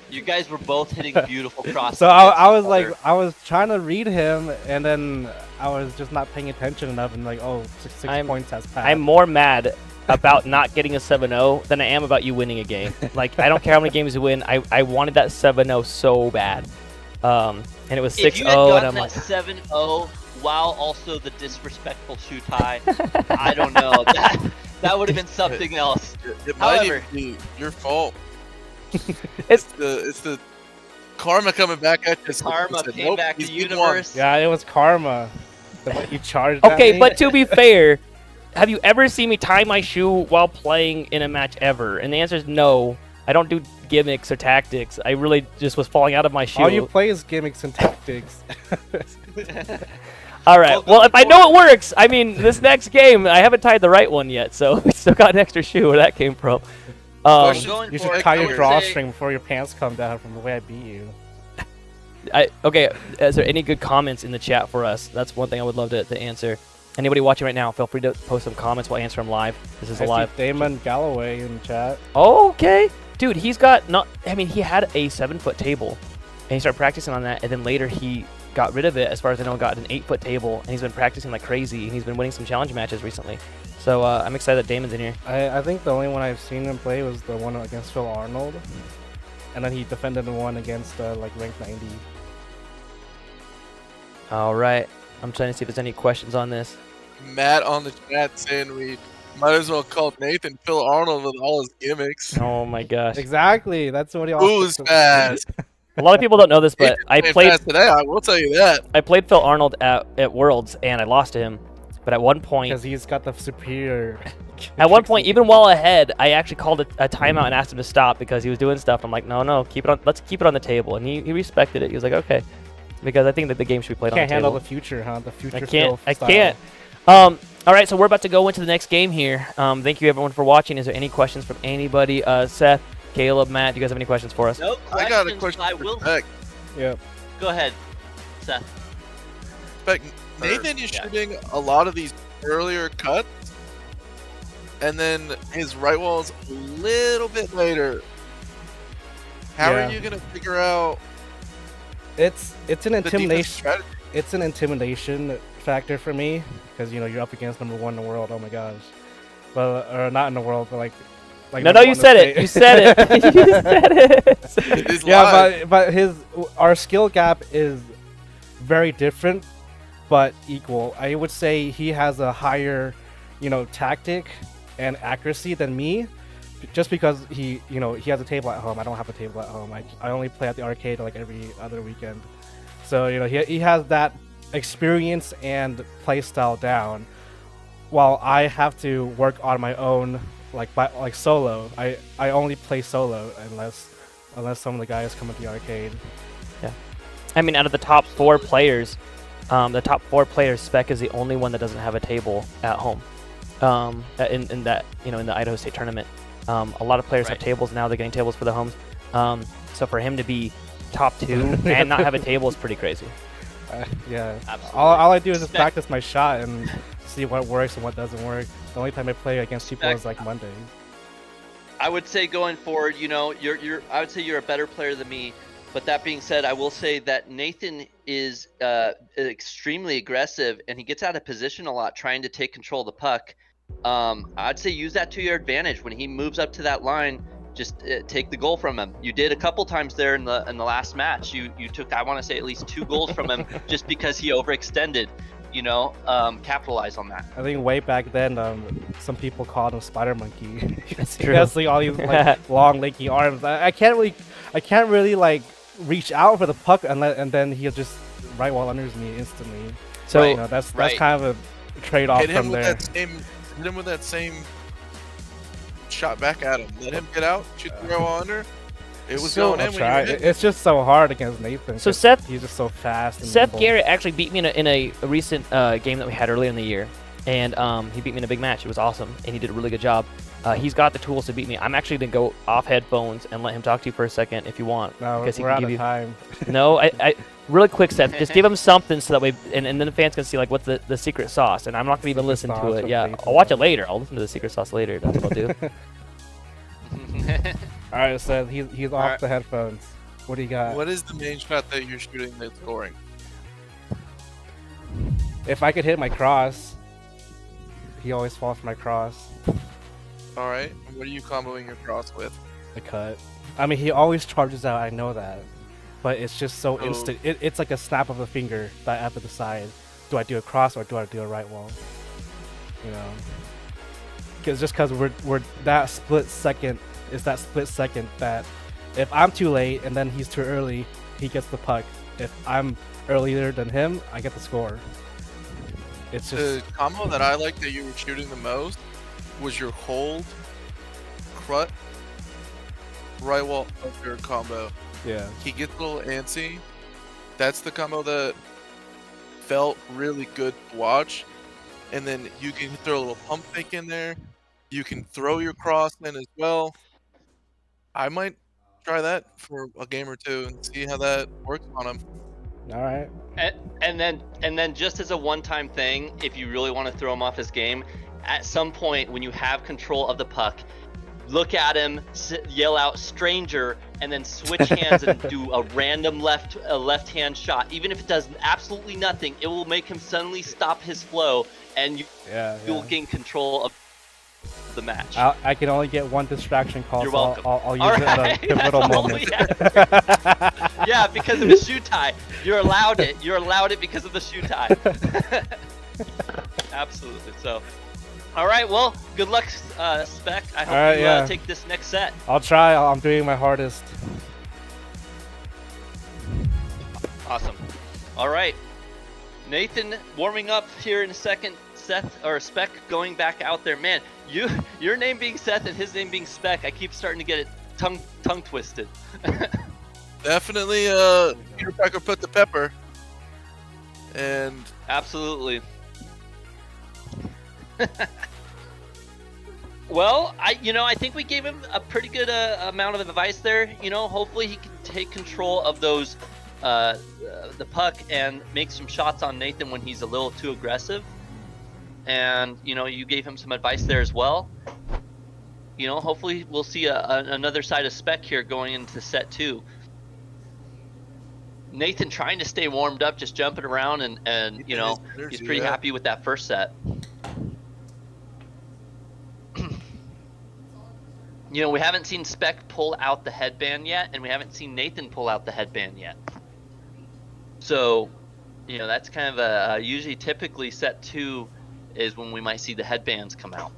You guys were both hitting beautiful crosses. So I was like, I was trying to read him, and then I was just not paying attention enough, and like, oh, 6 points has passed. I'm more mad about not getting a 7-0 than I am about you winning a game. Like, I don't care how many games you win. I wanted that 7-0 so bad. And it was 6-0, If you had and gotten I'm that like, 7-0 while also the disrespectful Shutai, I don't know. That would have been something else. It might However, even be your fault. it's It's the karma coming back at you. karma Said, came "Nope, back to he's the been universe. Yeah, it was karma. But you charged at okay, me. but to be fair, have you ever seen me tie my shoe while playing in a match ever? And the answer is no. I don't do gimmicks or tactics. I really just was falling out of my shoe. All you play is gimmicks and tactics. All right. Well, if I know it works, I mean, this next game, I haven't tied the right one yet, so we still got an extra shoe where that came from. Going You for should it, tie I your would drawstring before your pants come down from the way I beat you. Okay, is there any good comments in the chat for us? That's one thing I would love to answer. Anybody watching right now, feel free to post some comments. We'll answer them live. This is a I see live. Damon Galloway in the chat. Okay. Dude, he's got he had a 7-foot table, and he started practicing on that, and then later he got rid of it, as far as I know, got an 8-foot table, and he's been practicing like crazy, and he's been winning some challenge matches recently. So I'm excited that Damon's in here. I think the only one I've seen him play was the one against Phil Arnold, and then he defended the one against like rank 90. All right. I'm trying to see if there's any questions on this. Matt on the chat saying we might as well call Nathan Phil Arnold with all his gimmicks. Oh my gosh. Exactly. That's what he Who's fast? A lot of people don't know this, but I Nathan played fast today. I will tell you that. I played Phil Arnold at Worlds, and I lost to him. But at one point, Because he's got the superior. at one point, even while ahead, I actually called a timeout and asked him to stop because he was doing stuff. I'm like, no, keep it on. Let's keep it on the table, and he respected it. He was like, okay, because I think that the game should be played on the Can't table. handle the future, huh? The future. I can't. Phil I style. can't. All right, so we're about to go into the next game here. Thank you everyone for watching. Is there any questions from anybody? Seth, Caleb, Matt, do you guys have any questions for us? No questions. I got a question I for will. Beck. Yep. Go ahead, Seth. Beck, Nathan is yeah. shooting a lot of these earlier cuts, and then his right wall's a little bit later. How Yeah. are you gonna figure out It's an the defensive intimidation. strategy? It's an intimidation factor for me because you're up against number 1 in the world. Oh my gosh. Well, or not in the world, but like. No, number you one in said the it. You state. said it. You said it. It is Yeah, live. but our skill gap is very different, but equal. I would say he has a higher, tactic and accuracy than me, just because he has a table at home. I don't have a table at home. I only play at the arcade like every other weekend. So he has that experience and play style down, while I have to work on my own. Like solo, I only play solo unless some of the guys come at the arcade. Yeah, I mean, out of the top 4 players, Spec is the only one that doesn't have a table at home. In that in the Idaho State tournament, a lot of players have tables now. They're getting tables for the homes. So for him to be top 2 and not have a table is pretty crazy. Yeah, Absolutely. all I do is just Spec- practice my shot and see what works and what doesn't work. The only time I play against people Spec- is like Mondays. I would say going forward, I would say you're a better player than me. But that being said, I will say that Nathan is extremely aggressive, and he gets out of position a lot, trying to take control of the puck. I'd say use that to your advantage when he moves up to that line. Just take the goal from him. You did a couple times there in the last match. You took, I want to say, at least 2 goals from him just because he overextended. Capitalize on that. I think way back then, some people called him Spider Monkey. That's He true. has like all these long, lanky arms. I can't really like reach out for the puck and then he'll just right wall unders me instantly. So that's Right. kind of a trade-off Hit him from with there. hit him with that same shot back at him. Let him get out. Shoot the row under. It was going in I'll when try. you were hit. It's just so hard against Nathan. So 'cause Seth- he's just so fast. And Seth nimble. Garrett actually beat me in a recent game that we had earlier in the year, and he beat me in a big match. It was awesome, and he did a really good job. He's got the tools to beat me. I'm actually gonna go off headphones and let him talk to you for a second if you want. No, because he we're can out give of you. time. No, I really quick, Seth. Just give him something so that way, and then the fans can see like what's the secret sauce. And I'm not gonna even listen sauce to it. of Yeah, Nathan. I'll watch it later. I'll listen to the secret sauce later. That's what I'll do. All right, so he's off right. the headphones. What do you got? What is the main shot that you're shooting that's scoring? If I could hit my cross, he always falls for my cross. All right. And what are you comboing your cross with? The cut. I mean, he always charges out. I know that, but it's just so Oh. instant. It's like a snap of a finger that I have to decide: do I do a cross or do I do a right wall? You know, because we're that split second is that split second that if I'm too late and then he's too early, he gets the puck. If I'm earlier than him, I get the score. It's just The combo that I like that you were shooting the most was your hold, crut, right wall up your combo. yeah. He gets a little antsy. That's the combo that felt really good to watch. And then you can throw a little pump fake in there. You can throw your cross in as well. I might try that for a game or two and see how that works on him. All right. And then just as a one-time thing, if you really want to throw him off his game, at some point when you have control of the puck, look at him, yell out "stranger," and then switch hands and do a random left-hand shot. Even if it does absolutely nothing, it will make him suddenly stop his flow, and you will gain control of the match. I can only get one distraction call. You're so welcome. I'll use it at a pivotal moment. Yeah, because of the shoe tie. You're allowed it. You're allowed it because of the shoe tie. Absolutely. So, all right. Well, good luck, Spec. I hope you take this next set. I'll try. I'm doing my hardest. Awesome. All right. Nathan warming up here in a second. Seth or Spec going back out there. Man, your name being Seth and his name being Spec, I keep starting to get it tongue twisted. Definitely, Peter Parker put the pepper. And absolutely. Well, I think we gave him a pretty good amount of advice there. Hopefully he can take control of those the puck and make some shots on Nathan when he's a little too aggressive. And you gave him some advice there as well. Hopefully we'll see another side of Spec here going into set 2. Nathan trying to stay warmed up, just jumping around, and he's pretty happy with that first set. We haven't seen Spec pull out the headband yet, and we haven't seen Nathan pull out the headband yet. So, that's kind of usually typically set 2 is when we might see the headbands come out.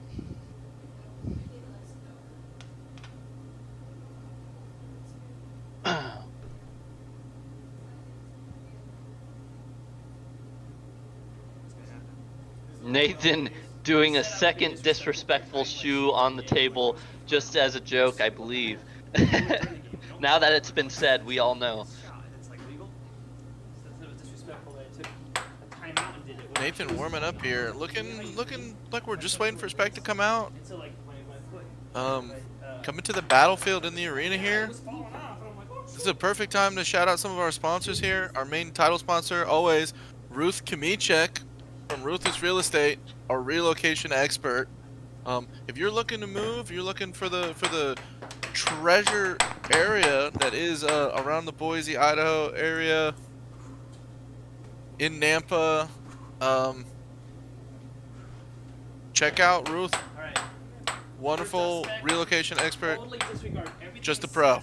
Nathan doing a second disrespectful shoe on the table just as a joke, I believe. Now that it's been said, we all know. Nathan warming up here, looking like we're just waiting for Spec to come out. Coming to the battlefield in the arena here. This is a perfect time to shout out some of our sponsors here. Our main title sponsor, always, Ruth Kamichek from Ruthless Real Estate, our relocation expert. If you're looking to move, you're looking for the treasure area that is around the Boise, Idaho area, in Nampa. Check out Ruth. Wonderful relocation expert. Just a pro.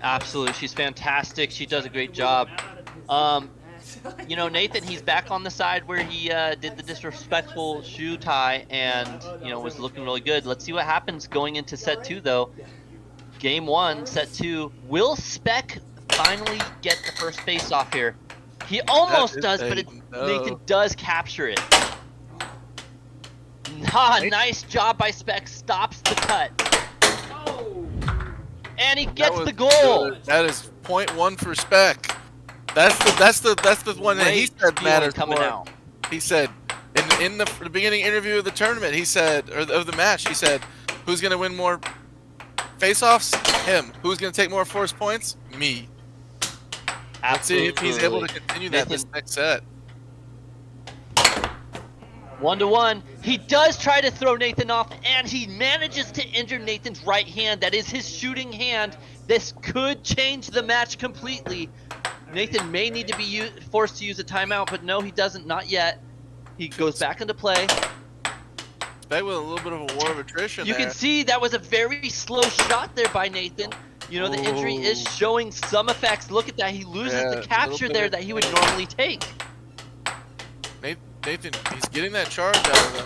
Absolutely, she's fantastic. She does a great job. Nathan, he's back on the side where he did the disrespectful shoe tie and was looking really good. Let's see what happens going into set 2 though. Game 1, set 2. Will Spec finally get the first face off here? He almost does, but Nathan does capture it. Nice job by Spec. Stops the cut. And he gets the goal. Good. That is 0.1 for Spec. That's the one that he said matters coming more. Out. He said in the beginning interview of the tournament, he said, or of the match, he said, who's gonna win more face-offs? Him. Who's gonna take more force points? Me. Let's see if he's able to continue that this next set. 1-1. He does try to throw Nathan off, and he manages to injure Nathan's right hand. That is his shooting hand. This could change the match completely. Nathan may need to be forced to use a timeout, but no, he doesn't. Not yet. He goes back into play. Spec with a little bit of a war of attrition You there. can see that was a very slow shot there by Nathan. You know, the injury is showing some effects. Look at that. He loses Yeah, the capture there that he would normally take. Nathan, he's getting that charge out of him.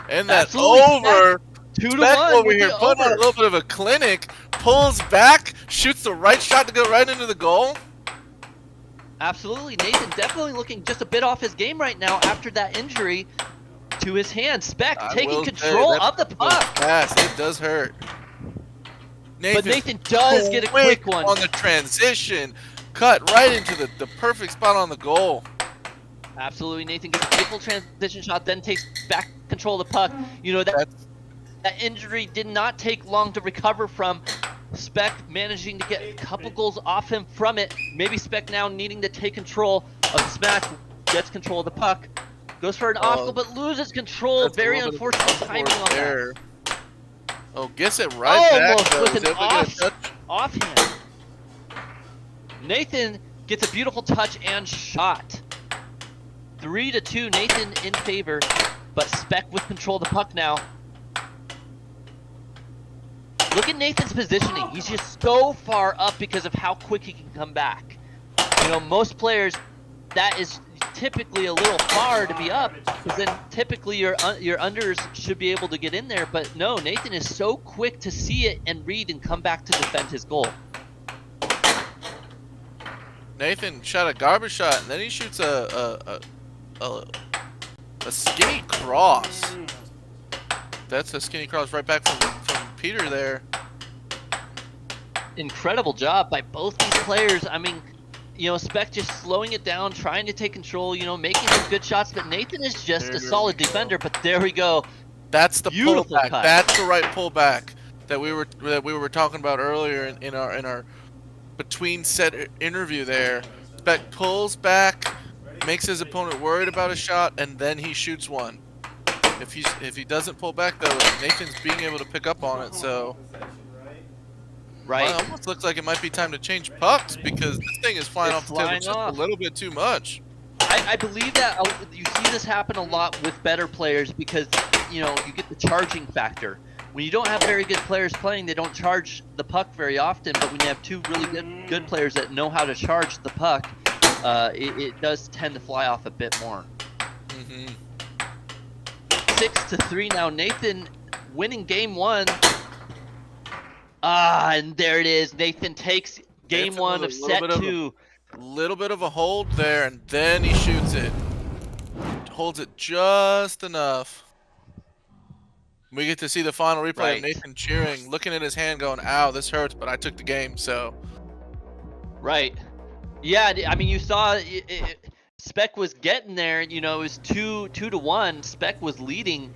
And that Absolutely, over. 2 to Spec 1 over with here the putting on a over. little bit of a clinic, pulls back, shoots the right shot to go right into the goal. Absolutely, Nathan definitely looking just a bit off his game right now after that injury to his hand. Spec I taking will control say, that of the puck. Yes, it does hurt. But Nathan does get a quick one. On the transition, cut right into the perfect spot on the goal. Absolutely, Nathan gets a beautiful transition shot, then takes back control of the puck. You know, that injury did not take long to recover from. Spec managing to get a couple goals off him from it. Maybe Spec now needing to take control of the smash, gets control of the puck. Goes for an off goal, but loses control. Very unfortunate timing on that. Oh, gets it right back. Almost with though. an offhand. Nathan gets a beautiful touch and shot. 3 to 2, Nathan in favor, but Spec with control of the puck now. Look at Nathan's positioning. He's just so far up because of how quick he can come back. You know, most players, that is typically a little far to be up, because then typically your unders should be able to get in there. But no, Nathan is so quick to see it and read and come back to defend his goal. Nathan shot a garbage shot, and then he shoots a skinny cross. That's a skinny cross right back from Peter there. Incredible job by both these players. I mean, you know, Spec just slowing it down, trying to take control, you know, making some good shots, but Nathan is just a solid defender. But there we go. That's the Beautiful pullback. cut. That's the right pullback that we were talking about earlier in our between set interview there. Spec pulls back, makes his opponent worried about a shot, and then he shoots one. If he doesn't pull back though, Nathan's being able to pick up on it. So right, it almost looks like it might be time to change pucks because this thing is flying off the table just a little bit too much. I believe that you see this happen a lot with better players because, you know, you get the charging factor. When you don't have very good players playing, they don't charge the puck very often. But when you have two really good players that know how to charge the puck, it does tend to fly off a bit more. 6-3 now. Nathan winning game one. And there it is. Nathan takes game one of set two. Little bit of a hold there, and then he shoots it. Holds it just enough. We get to see the final replay of Nathan cheering, looking at his hand going, ow, this hurts, but I took the game, so. Right. Yeah, I mean, you saw Spec was getting there, you know, it was 2-1. Spec was leading,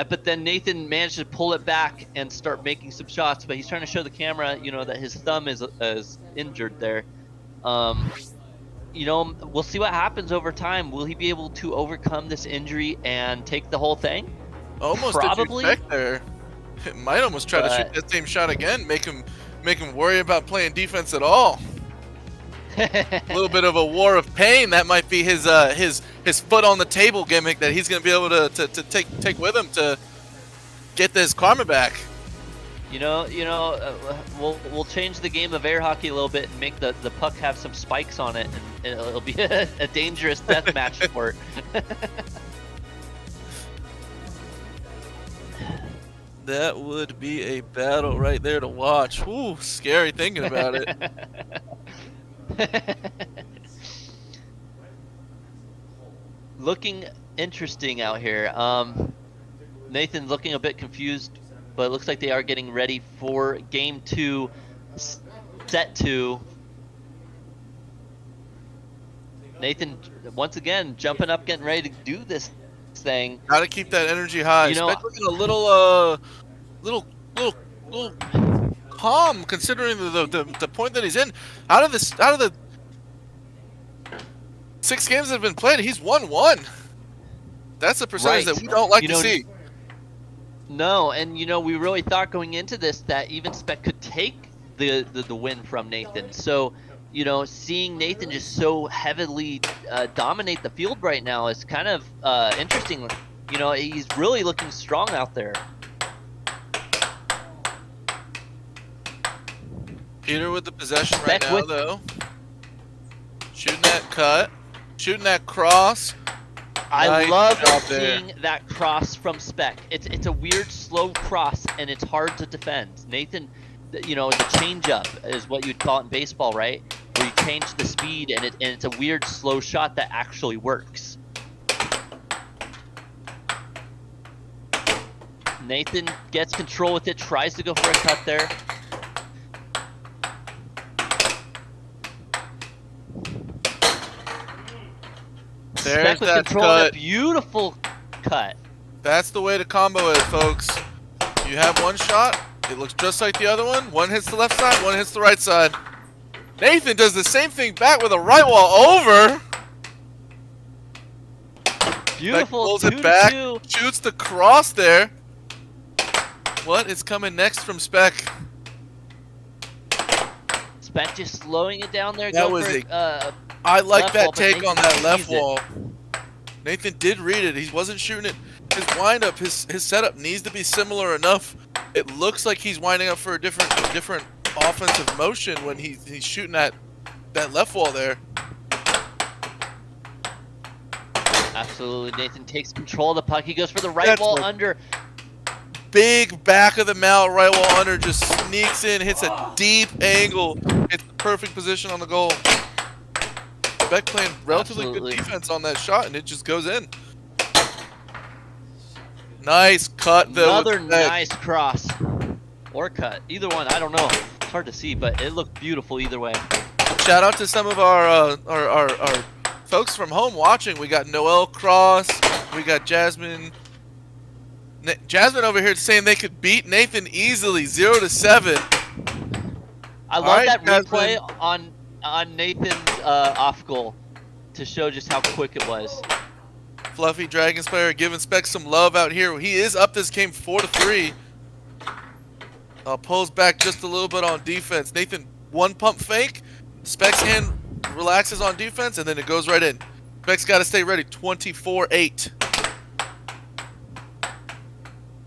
but then Nathan managed to pull it back and start making some shots, but he's trying to show the camera, you know, that his thumb is injured there. You know, we'll see what happens over time. Will he be able to overcome this injury and take the whole thing? Almost Probably. there. It might almost try to shoot that same shot again, make him worry about playing defense at all. A little bit of a war of pain. That might be his foot on the table gimmick that he's going to be able to take with him to get this karma back. We'll change the game of air hockey a little bit and make the puck have some spikes on it, and it'll be a dangerous death match sport. That would be a battle right there to watch. Ooh, scary thinking about it. Looking interesting out here. Nathan's looking a bit confused, but it looks like they are getting ready for game two, set two. Nathan, once again, jumping up, getting ready to do this thing. Got to keep that energy high. You know, looking a little calm considering the point that he's in. Out of the 6 games that have been played, he's won 1. That's a percentage that we don't like to see. No, and you know, we really thought going into this that even Spec could take the win from Nathan. So, you know, seeing Nathan just so heavily dominate the field right now is kind of interesting. You know, he's really looking strong out there. Peter with the possession right Spec now, with- though. Shooting that cut. Shooting that cross. I Nice love job there. seeing that cross from Spec. It's a weird slow cross and it's hard to defend. Nathan, you know, the change up is what you'd call it in baseball, right? Where you change the speed and it's a weird slow shot that actually works. Nathan gets control with it, tries to go for a cut there. There's Spec with that control of cut. a beautiful cut. That's the way to combo it, folks. You have one shot. It looks just like the other one. One hits the left side, one hits the right side. Nathan does the same thing back with a right wall over. Beautiful pulls 2 it back, to 2. shoots the cross there. What is coming next from Spec? Spec just slowing it down there. That going was for, I like left that wall, but take Nathan on that left sees it. wall. Nathan did read it. He wasn't shooting it. His windup, his setup needs to be similar enough. It looks like he's winding up for a different offensive motion when he's shooting that left wall there. Absolutely, Nathan takes control of the puck. He goes for the right That's wall what- under. Big back of the mount, right wall under, just sneaks in, hits a deep angle. It's the perfect position on the goal. Beck playing relatively Absolutely. good defense on that shot, and it just goes in. Nice cut, though. Another with Beck. nice cross. Or cut. Either one, I don't know. It's hard to see, but it looked beautiful either way. Shout out to some of our folks from home watching. We got Noel Cross. We got Jasmine. Jasmine over here saying they could beat Nathan easily, 0-7. I love All right, that replay Jasmine. on Nathan's off goal to show just how quick it was. Fluffy Dragon Slayer giving Spec some love out here. He is up this game 4-3. Pulls back just a little bit on defense. Nathan, one pump fake. Spec's hand relaxes on defense, and then it goes right in. Spec's got to stay ready. 24-8.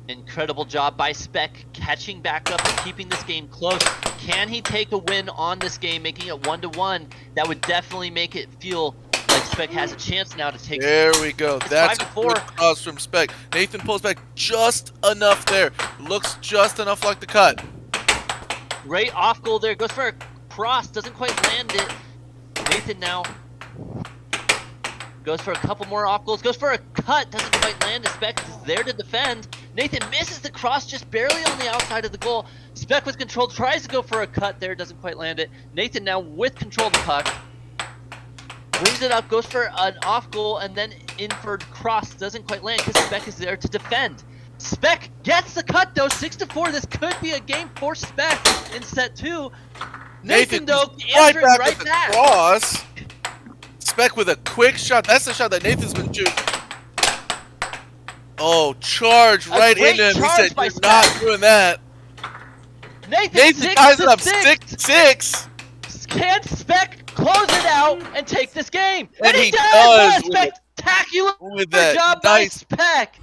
Incredible job by Spec catching back up and keeping this game close. Can he take a win on this game, making it 1-1? That would definitely make it feel like Spec has a chance now to take. There we go. It's That's a 5-4. good cross from Spec. Nathan pulls back just enough there. Looks just enough like the cut. Great off goal there. Goes for a cross. Doesn't quite land it. Nathan now goes for a couple more off goals. Goes for a cut. Doesn't quite land. Spec is there to defend. Nathan misses the cross just barely on the outside of the goal. Spec with control tries to go for a cut there. Doesn't quite land it. Nathan now with control of the puck. Brings it up. Goes for an off goal and then in for cross. Doesn't quite land because Spec is there to defend. Spec gets the cut though. 6-4. This could be a game for Spec in set 2. Nathan though answers right right with the back. cross. Spec with a quick shot. That's the shot that Nathan's been shooting. Oh, charge right great into him. He charge said, by "You're Spec." not doing that." Nathan ties it up 6-6. 6-6. Can Spec close it out and take this game? And he he does! does What a spectacular with that job nice- by Spec.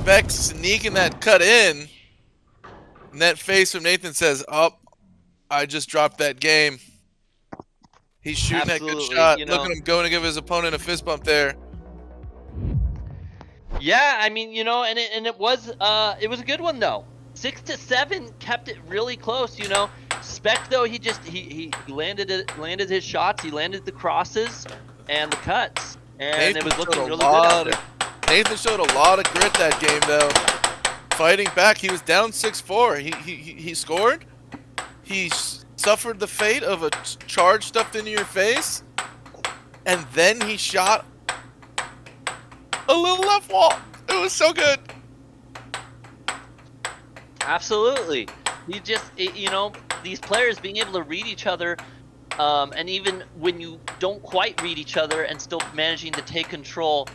Spec sneaking that cut in. And that face from Nathan says, "Oh, I just dropped that game." He's shooting that good Absolutely, shot. you know. Look at him going to give his opponent a fist bump there. Yeah, I mean, you know, and it was a good one though. 6-7 kept it really close, you know. Spec though, he landed his shots, he landed the crosses and the cuts, and Nathan it was looking showed a really good out lot there. Nathan showed a lot of grit that game, though. Fighting back, he was down 6-4. He scored. He suffered the fate of a charge stuffed into your face, and then he shot a little left wall. It was so good. Absolutely. You know, these players being able to read each other, and even when you don't quite read each other and still managing to take control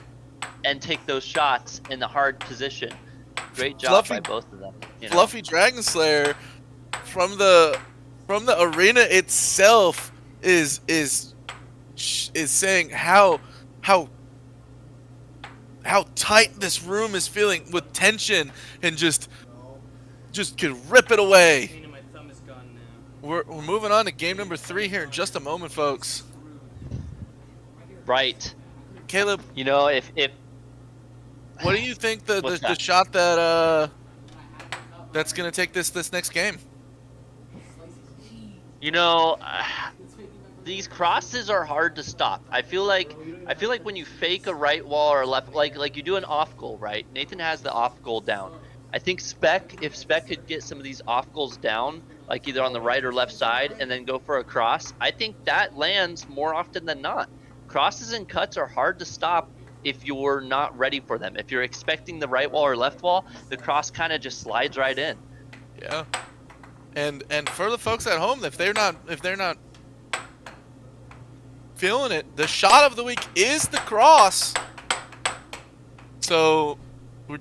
and take those shots in the hard position. Great job by both of them. You know? Fluffy Dragon Slayer from the arena itself is saying how how tight this room is feeling with tension and just can rip it away. We're moving on to game number 3 here in just a moment, folks. Right. Caleb, You know, if what do you think the What's that? shot that that's gonna take this next game? you know, these crosses are hard to stop. I feel like when you fake a right wall or a left, like you do an off goal, right? Nathan has the off goal down. I think if Spec could get some of these off goals down, like either on the right or left side, and then go for a cross, I think that lands more often than not. Crosses and cuts are hard to stop if you're not ready for them. If you're expecting the right wall or left wall, the cross kind of just slides right in. Yeah. And for the folks at home, if they're not feeling it, the shot of the week is the cross. So we're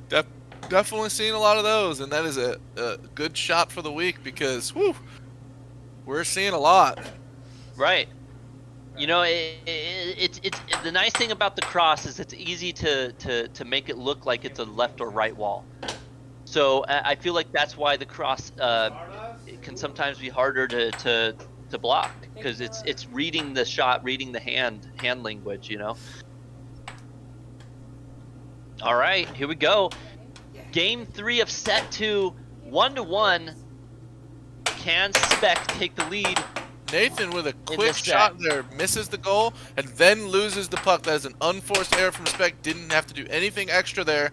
definitely seeing a lot of those, and that is a good shot for the week because we're seeing a lot. Right. You know, it's the nice thing about the cross is it's easy to make it look like it's a left or right wall. So I feel like that's why the cross it can sometimes be harder to block, because it's reading the shot, reading the hand language, you know. All right, here we go. Game 3 of set 2, 1-1. Can Spec take the lead? Nathan with a quick shot there misses the goal and then loses the puck. That is an unforced error from Spec. Didn't have to do anything extra there.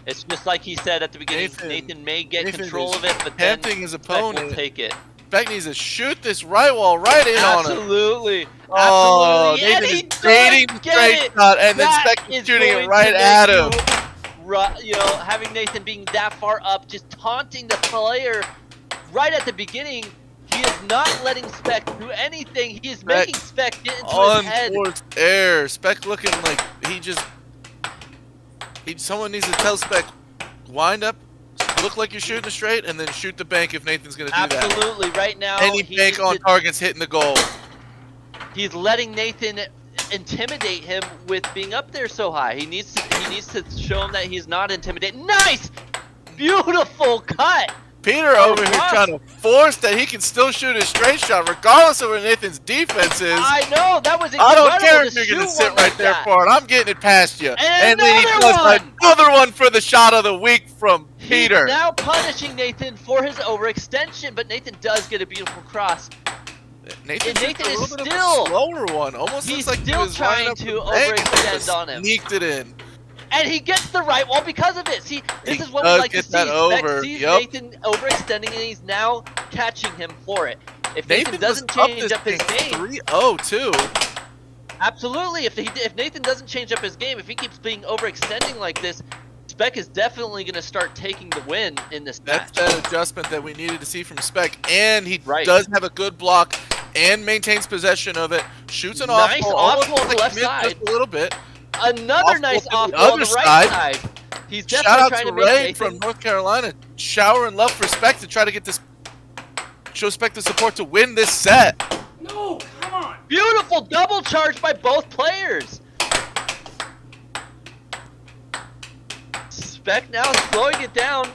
It's just like he said at the beginning. Nathan may get control of it, but then his Spec opponent will take it. Spec needs to shoot this right wall right in on him. Absolutely. Oh, Absolutely. Nathan is baiting the straight shot, and then Spec is shooting it right at him. You know, having Nathan being that far up, just taunting the player right at the beginning. He is not letting Spec do anything. He is making Spec get into his head. Unforced error. Spec looking like someone needs to tell Spec, wind up, look like you're shooting straight, and then shoot the bank if Nathan's going to do that. Absolutely. Right now, Any bank on target's hitting the goal. He's letting Nathan intimidate him with being up there so high. He needs to show him that he's not intimidated. Nice! Beautiful cut! Peter over here trying to force that he can still shoot his straight shot regardless of where Nathan's defense is. I know, that was incredible. I don't care if you're going to sit right there for it. I'm getting it past you. And then he does another one for the shot of the week from Peter. He's now punishing Nathan for his overextension, but Nathan does get a beautiful cross. Nathan is still a slower one. Almost he's looks like still he was trying up to the bank and overextend on him. Sneaked it in. And he gets the right wall because of it. See, this is what we does like to get see. that over. Sees Yep. Nathan overextending, and he's now catching him for it. If Nathan Nathan doesn't was change up his game, 3-0 too. absolutely. If Nathan doesn't change up his game, if he keeps being overextending like this, Spec is definitely going to start taking the win in this match. That's that adjustment that we needed to see from Spec, and he Right. does have a good block and maintains possession of it. Shoots an Nice off goal, off goal on the like left missed side. just a little bit. Another Off nice goal to off the goal on the other right side. side. He's Shout definitely out trying to to make Ray Nathan. from North Carolina, showering love for Spec to try to get this, show Spec the support to win this set. No, come on. Beautiful double charge by both players. Spec now slowing it down.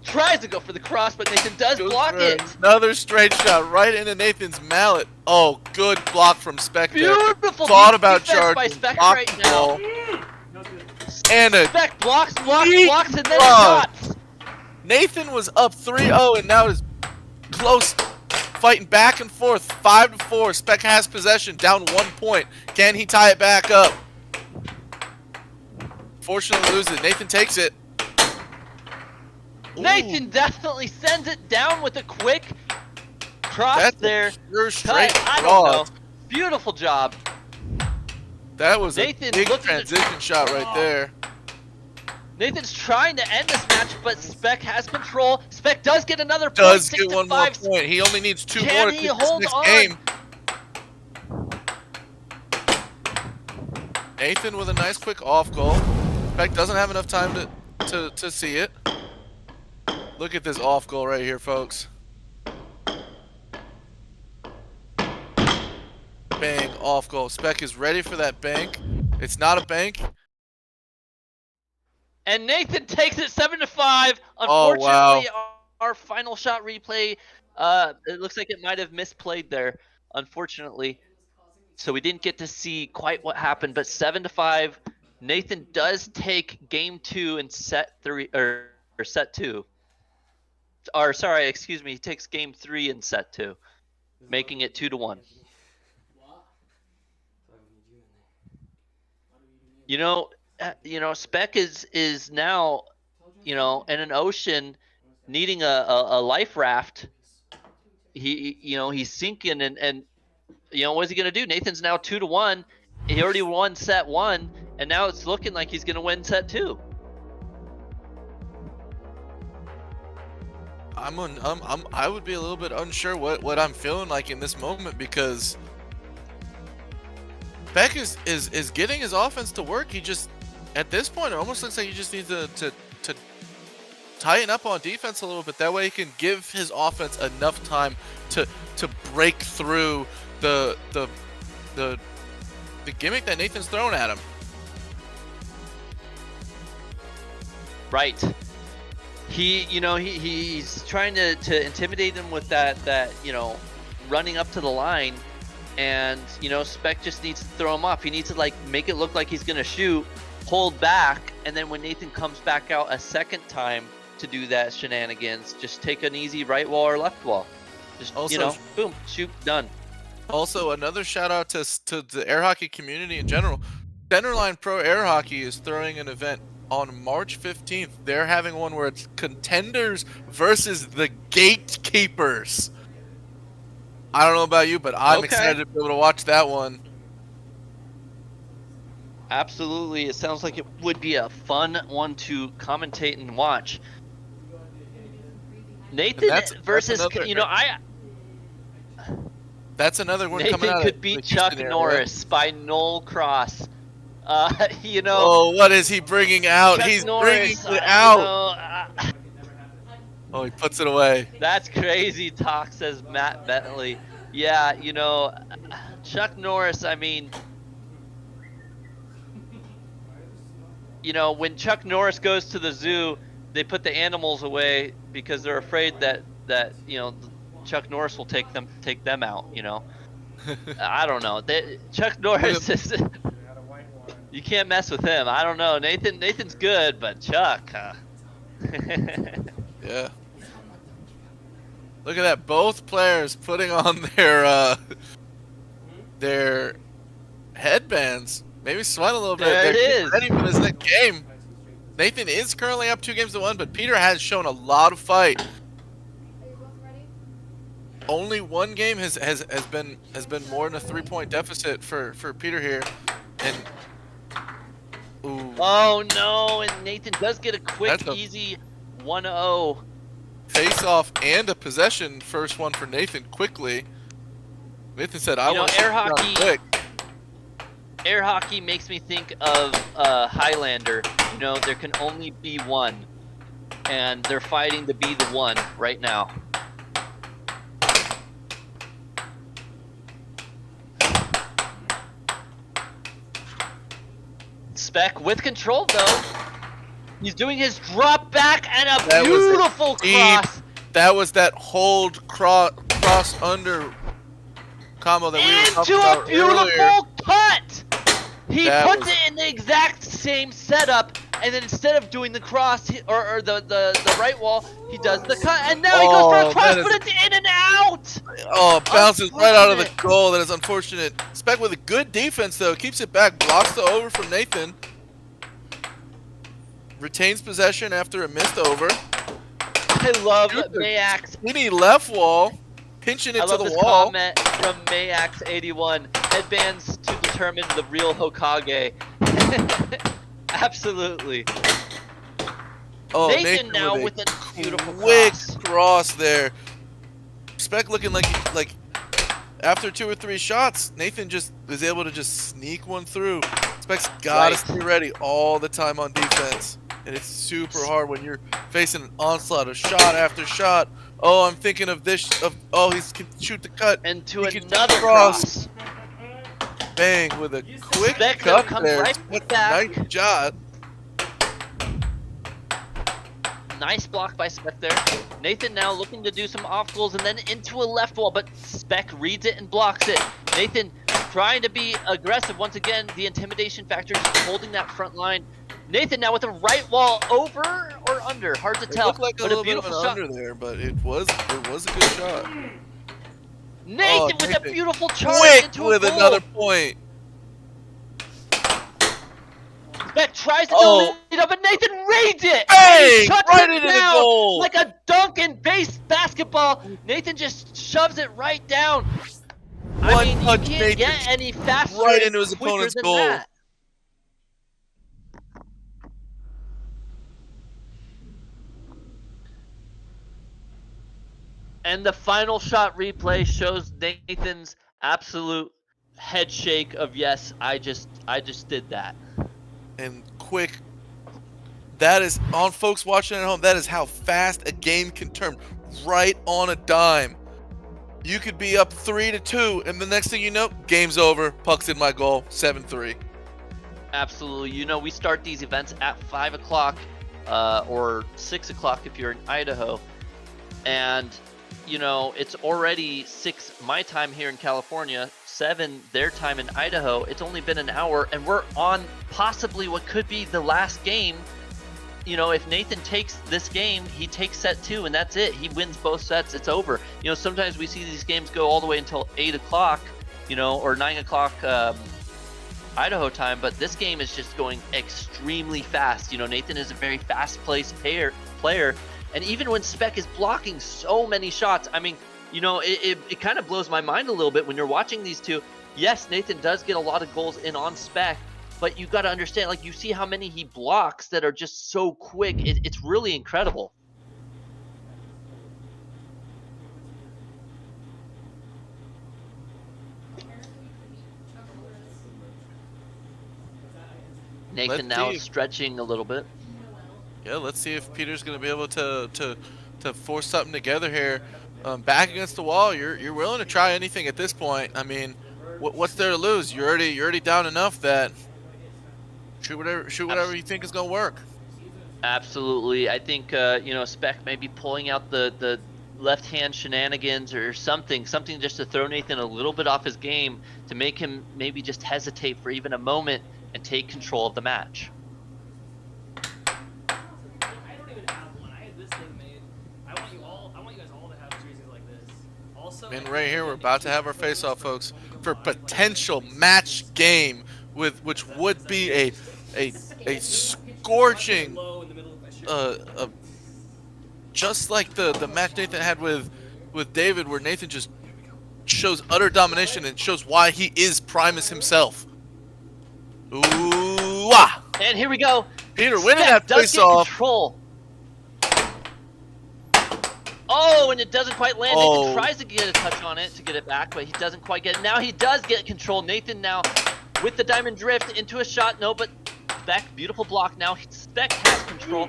Tries to go for the cross, but Nathan does block it. Another straight shot right into Nathan's mallet. Oh, good block from Spec there. Beautiful Thought about defense by charging. Spec blocked right the now. ball. And a Spec blocks, Deep and then cross. shots. Nathan was up 3-0 and now is close, fighting back and forth, 5-4. Spec has possession, down 1 point. Can he tie it back up? Fortunately loses it. Nathan takes it. Nathan definitely sends it down with a quick cross That's there. a pure straight Cut. I don't know. cross. Beautiful job. That was Nathan a big looking to- transition shot right there. Nathan's trying to end this match, but Spec has control. Spec does get another point. Does 6 get to one more 5. point. He only needs 2 Can more to he take this hold next on? game. Nathan with a nice quick off goal. Spec doesn't have enough time to see it. Look at this off goal right here, folks. Bang, off goal. Spec is ready for that bank. It's not a bank. And Nathan takes it 7-5. Oh, wow. Unfortunately, our final shot replay, it looks like it might have misplayed there, unfortunately. So we didn't get to see quite what happened, but 7-5. Nathan does take game 2 in set 3 or set 2. Or sorry, excuse me, he takes game 3 in set 2, making it 2-1. You know, Spec is now, in an ocean, needing a life raft. He's sinking, and what's he gonna do? Nathan's now 2-1. He already won set 1, and now it's looking like he's gonna win set 2. I would be a little bit unsure what I'm feeling like in this moment, because Beck is getting his offense to work. He just, at this point, it almost looks like he just needs to tighten up on defense a little bit. That way he can give his offense enough time to break through the gimmick that Nathan's thrown at him. Right. He's trying to intimidate him with that running up to the line, and Spec just needs to throw him off. He needs to make it look like he's gonna shoot, hold back, and then when Nathan comes back out a second time to do that shenanigans, just take an easy right wall or left wall. Just Also, boom, shoot, done. Also, another shout out to the air hockey community in general. Centerline Pro Air Hockey is throwing an event on March 15th. They're having one where it's contenders versus the gatekeepers. I don't know about you, but I'm excited to be able to watch that one. Absolutely. It sounds like it would be a fun one to commentate and watch. Nathan versus, That's another one Nathan coming out. Could beat Chuck Norris by Noel Cross. Oh, what is he bringing out? Chuck He's Norris, bringing it out. Oh, he puts it away. That's crazy talk, says Matt Bentley. Yeah, Chuck Norris, when Chuck Norris goes to the zoo, they put the animals away because they're afraid that Chuck Norris will take them out, I don't know. Chuck Norris is you can't mess with him. I don't know. Nathan's good, but Chuck. Yeah. Look at that. Both players putting on their headbands. Maybe sweat a little bit. There it is. Ready for this next game. Nathan is currently up 2-1, but Peter has shown a lot of fight. Only one game has been more than a 3-point deficit for Peter here, and ooh. Oh no! And Nathan does get a quick, easy 1-0. Face off and a possession. First one for Nathan quickly. Nathan said, "I want air hockey. Quick." Air hockey makes me think of Highlander. There can only be one, and they're fighting to be the one right now. Spec with control though. He's doing his drop back and a beautiful cross. That was that hold cross under combo that we were talking about into a beautiful earlier. cut. He puts it in the exact same setup, and then instead of doing the cross or the right wall, he does the cut, and now he goes for a cross, but it's in and out. Oh, bounces right out of the goal. That is unfortunate. Spec with a good defense though, keeps it back, blocks the over from Nathan. Retains possession after a missed over. I love Mayax. Skinny left wall, pinching it to the wall. I love this comment from Mayax81. Headbands to determine the real Hokage. Absolutely. Oh, Nathan now with a beautiful quick cross there. Spec looking like after 2 or 3 shots, Nathan just was able to just sneak one through. Spec's gotta stay ready all the time on defense. And it's super hard when you're facing an onslaught of shot after shot. Oh, I'm thinking of this. He can shoot the cut. And to another cross. Bang with a quick Spec cut comes there. right back. Nice shot. Nice block by Spec there. Nathan now looking to do some off goals and then into a left wall, but Spec reads it and blocks it. Nathan trying to be aggressive once again. The intimidation factor just holding that front line. Nathan now with a right wall, over or under, hard to tell. It looked like a but little bit of beautiful an shot. under there, but it was a good shot. Nathan with a Nathan. beautiful charge Quick into with a goal. another point. Spec tries to Oh. lead up, and Nathan reads it. Bang! And he shuts Right it into the down goal. like a dunk in base basketball. Nathan just shoves it right down. I One mean, you punch can't Nathan get any faster right and into his quicker opponent's than goal. that. And the final shot replay shows Nathan's absolute head shake of yes, I just did that. And quick. That is, on folks watching at home, that is how fast a game can turn. Right on a dime. You could be up 3-2, and the next thing you know, game's over. Puck's in my goal, 7-3. Absolutely. You know, we start these events at 5 o'clock or 6 o'clock if you're in Idaho. And, you know, it's already 6 my time here in California, 7 their time in Idaho. It's only been an hour, and we're on possibly what could be the last game. You know, if Nathan takes this game, he takes set 2, and that's it. He wins both sets. It's over. You know, sometimes we see these games go all the way until 8 o'clock, you know, or 9 o'clock Idaho time, but this game is just going extremely fast. You know, Nathan is a very fast-paced player, and even when Spec is blocking so many shots, I mean, you know, it kind of blows my mind a little bit when you're watching these two. Yes, Nathan does get a lot of goals in on Spec, but you got to understand, like, you see how many he blocks that are just so quick. It's really incredible. Nathan now is stretching a little bit. Yeah, let's see if Peter's going to be able to force something together here. Back against the wall, you're willing to try anything at this point. I mean, what's there to lose? You're already down enough that shoot whatever you think is going to work. Absolutely. I think you know, Spec may be pulling out the left-hand shenanigans or something just to throw Nathan a little bit off his game, to make him maybe just hesitate for even a moment and take control of the match. I don't even have one. I had this thing made. I want you guys all to have jerseys like this. Also, And right here, we're about to have our face-off, folks, for potential match game which would be a scorching, just like the match Nathan had with David, where Nathan just shows utter domination and shows why he is Primus himself. Ooh, ah! And here we go. Peter winning Spec that does get face-off. control. Oh, and it doesn't quite land. Oh. Nathan tries to get a touch on it to get it back, but he doesn't quite get it. Now he does get control. Nathan now with the diamond drift into a shot. No, but Spec, beautiful block now. Spec has control.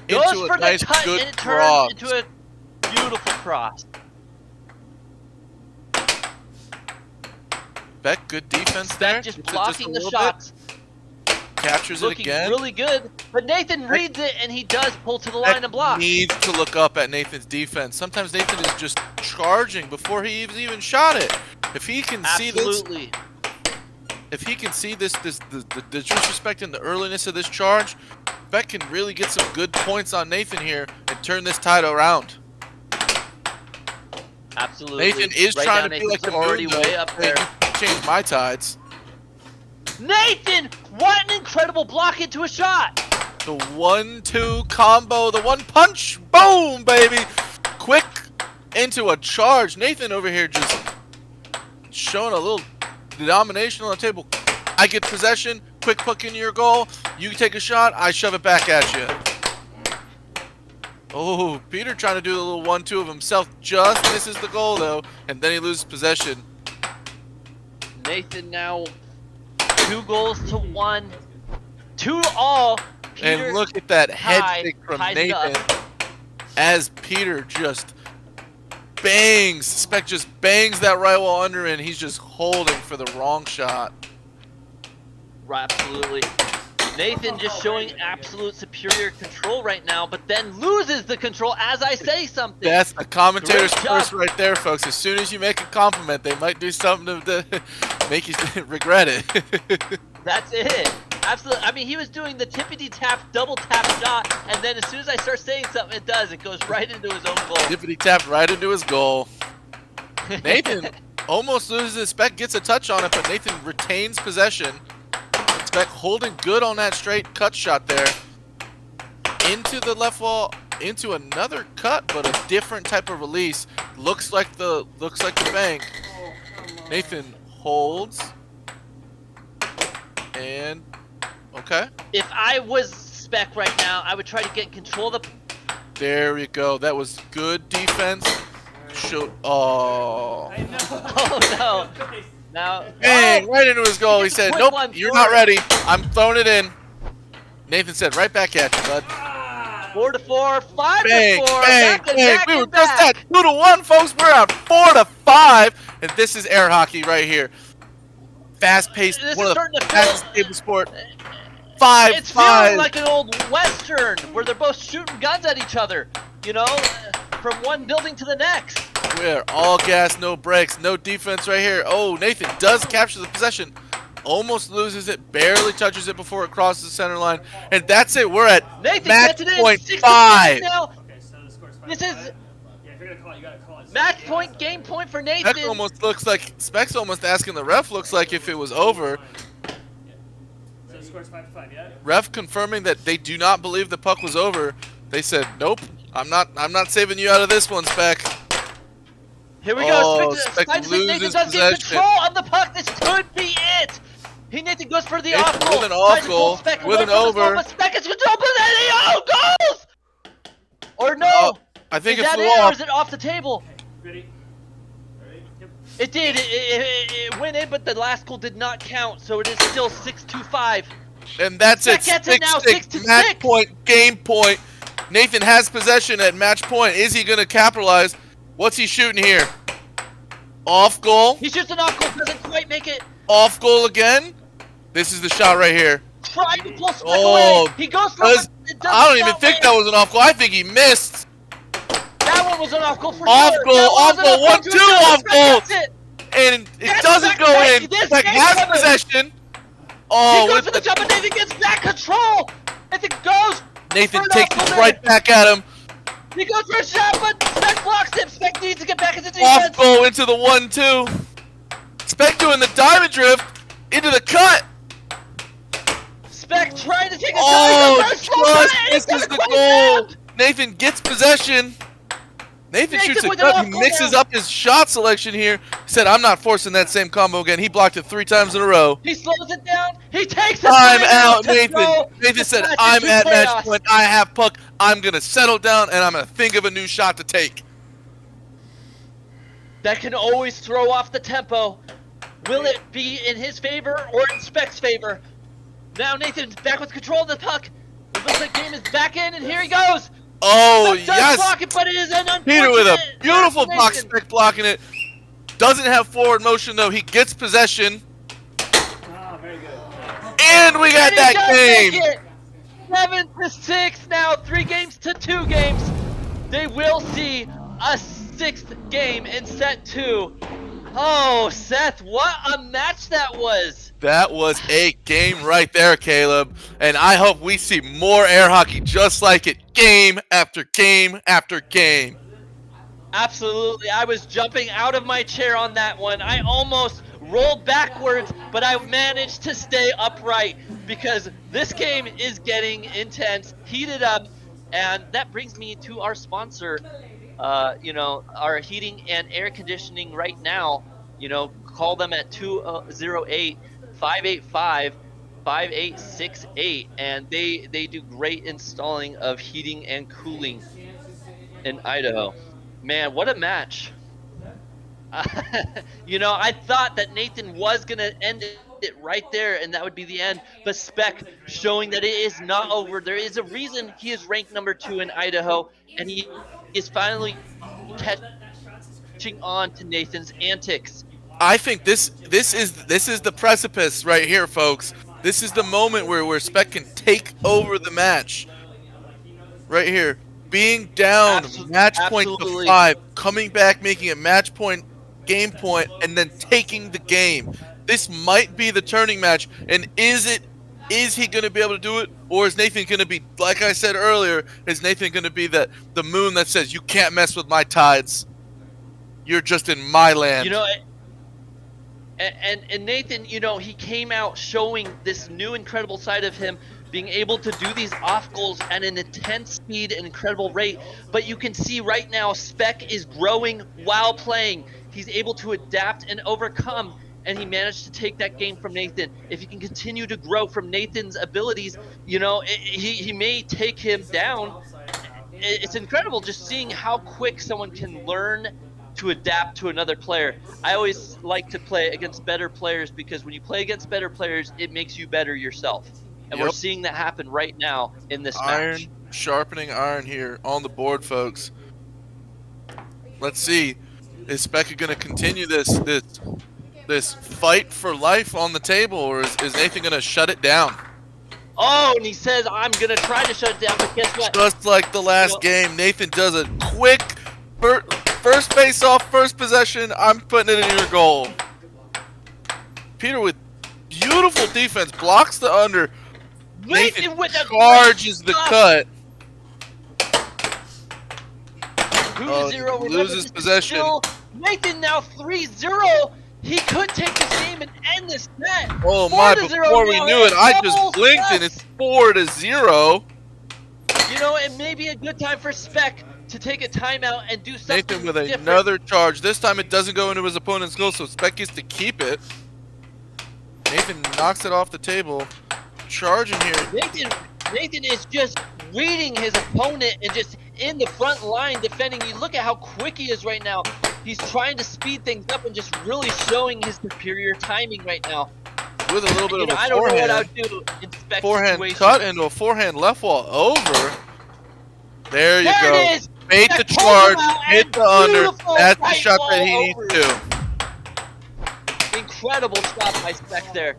Goes Into a for nice, the cut, good and it cross. turns into a beautiful cross. Beck, good defense there. Spec just Keeps it blocking a the little shots. bit. Captures it Looking again. really good, but Nathan reads it, and he does pull to the line and block. Needs to look up at Nathan's defense. Sometimes Nathan is just charging before he even shot it. If he can see this, Absolutely. if he can see this, the disrespect and the earliness of this charge, Beck can really get some good points on Nathan here and turn this tide around. Absolutely. Nathan is Right trying now, to be Nathan's like the already moon, way though. up Hey, there. you change my tides. Nathan, what an incredible block into a shot. The 1-2 combo, the one punch, boom, baby. Quick into a charge. Nathan over here just showing a little domination on the table. I get possession, quick puck into your goal. You take a shot, I shove it back at you. Oh, Peter trying to do a little 1-2 of himself. Just misses the goal, though, and then he loses possession. Nathan now 2 goals to 1. 2-all. Peter And look at that head tied- fake from ties it up. Nathan as Peter just bangs. Spec just bangs that right wall under, and he's just holding for the wrong shot. Right, absolutely. Nathan just showing absolute superior control right now, but then loses the control as I say something. That's a commentator's Great job. curse right there, folks. As soon as you make a compliment, they might do something to make you regret it. That's it. Absolutely. I mean, he was doing the tippity tap, double tap shot, and then as soon as I start saying something, it does. It goes right into his own goal. Tippity tapped right into his goal. Nathan almost loses his spec, gets a touch on it, but Nathan retains possession. Spec holding good on that straight cut shot there. Into the left wall, into another cut, but a different type of release. Looks like the bank. Nathan holds. And okay. If I was Spec right now, I would try to get control of the... There we go. That was good defense. Oh. Oh, no. Now... Bang! Right into his goal. He said, nope, you're not ready. I'm throwing it in. Nathan said, right back at you, bud. 4-4, 5-4. Bang, bang, Back and bang. back We were and just back. at 2-1, folks. We're at 4-5. And this is air hockey right here. Fast-paced, This one is of the starting to fastest feel- game of sport. 5-5. It's feeling like an old Western where they're both shooting guns at each other, you know, from one building to the next. We're all gas, no brakes, no defense right here. Oh, Nathan does capture the possession. Almost loses it, barely touches it before it crosses the center line. And that's it. We're at Nathan match gets it in, point 6-5 5. now. This is match point, game point for Specs Nathan. almost looks like Specs almost asking the ref looks like if it was over. So the score's 5-5, yeah? Ref confirming that they do not believe the puck was over. They said, "Nope, I'm not saving you out of this one, Spec." Here we Oh, go. Spec Nathan loses does get possession. control of the puck. This could be it. Nathan goes for the Nathan off goal. with an off Tries to pull goal, Spec with away an from the goal, over. but Spec is control, but then he goes. Or no? Oh, I think is it that flew it, or off. is it off the table? Ready? Ready? Yep. It did. It went in, but the last goal did not count, so it is still 6-5. And that's it. Spec gets it now, 6-6, match 6-6. point, game point. Nathan has possession at match point. Is he going to capitalize? What's he shooting here? Off goal. He shoots an off goal, doesn't quite make it. Off goal again. This is the shot right here. Trying to pull Spec Oh, away. He goes for does- it. It I don't even not think win. that was an off goal. I think he missed. That one was an off goal for Off sure. goal, That off was an goal, off 1-2 goal. off Spec goal. gets it. And it Yes, doesn't Spec go gets in. it. This Spec game has seven. possession. He Oh, goes with for the the, jump, and Nathan gets back control. Nathan goes. Nathan for an takes off it goal right there. back at him. He goes for a shot, but Spec blocks him. Spec needs to get back into Off defense. goal into the 1-2. Spec doing the diamond drift into the cut. Spec trying to take a Oh, shot. He goes for a slow just shot, and misses it's the gonna goal. land. Nathan gets possession. Nathan shoots a with an cut. off He goal mixes now. up his shot selection here. He said, I'm not forcing that same combo again. He blocked it 3 times in a row. He slows it down. He takes a I'm three out, to Nathan. throw Nathan the said, match I'm into at match chaos. point. I have puck. I'm going to settle down, and I'm going to think of a new shot to take. That can always throw off the tempo. Will it be in his favor or in Spec's favor? Now Nathan's back with control of the puck. It looks like game is back in, and here he goes. Oh, Spec does yes. block it, but it is an Peter with a unfortunate beautiful box Nathan. Spec blocking it. Doesn't have forward motion, though. He gets possession. Ah, very good. And we got And he that does make game. it. 7-6 now, 3 games to 2 games. They will see a 6th game in set 2. Oh, Seth, what a match that was. That was a game right there, Caleb. And I hope we see more air hockey just like it, game after game after game. Absolutely, I was jumping out of my chair on that one. I almost rolled backwards, but I managed to stay upright because this game is getting intense, heated up, and that brings me to our sponsor, our heating and air conditioning right now. Call them at 208-585-5868, and they do great installing of heating and cooling in Idaho. Man, what a match. I thought that Nathan was going to end it right there, and that would be the end. But Spec showing that it is not over. There is a reason he is ranked number 2 in Idaho, and he is finally catching on to Nathan's antics. I think this is the precipice right here, folks. This is the moment where Spec can take over the match. Right here. Being down match point to Absolutely. 5, coming back, making it match point, game point, and then taking the game. This might be the turning match. And is he going to be able to do it? Or is Nathan going to be, like I said earlier, is Nathan going to be the moon that says, you can't mess with my tides? You're just in my land. You know, and Nathan, you know, he came out showing this new incredible side of him, being able to do these off goals at an intense speed and incredible rate. But you can see right now, Spec is growing while playing. He's able to adapt and overcome, and he managed to take that game from Nathan. If he can continue to grow from Nathan's abilities, you know, he may take him down. It's incredible just seeing how quick someone can learn to adapt to another player. I always like to play against better players, because when you play against better players, it makes you better yourself. And we're seeing that happen right now in this match. Sharpening iron here on the board, folks. Let's see. Is Specca going to continue this fight for life on the table, or is Nathan going to shut it down? Oh, and he says, I'm going to try to shut it down, but guess what? Just like the last game, Nathan does a quick first face off, first possession. I'm putting it in your goal. Peter with beautiful defense, blocks the under. Nathan with a charges the cut. 2-0. Loses possession. Nathan now 3-0. He could take this game and end this net. Oh my, before we knew it, I just blinked and it's 4-0. You know, it may be a good time for Spec to take a timeout and do something Nathan with different. another charge. This time it doesn't go into his opponent's goal, so Spec gets to keep it. Nathan knocks it off the table. Charging here. Nathan is just reading his opponent and just in the front line defending. You look at how quick he is right now. He's trying to speed things up and just really showing his superior timing right now. With a little bit of a I don't know what I would do in Spec's forehand situation. cut into a forehand left wall over. There you go. It is. Made the charge, hit the under. That's the shot that he needs to. Incredible shot by Spec there.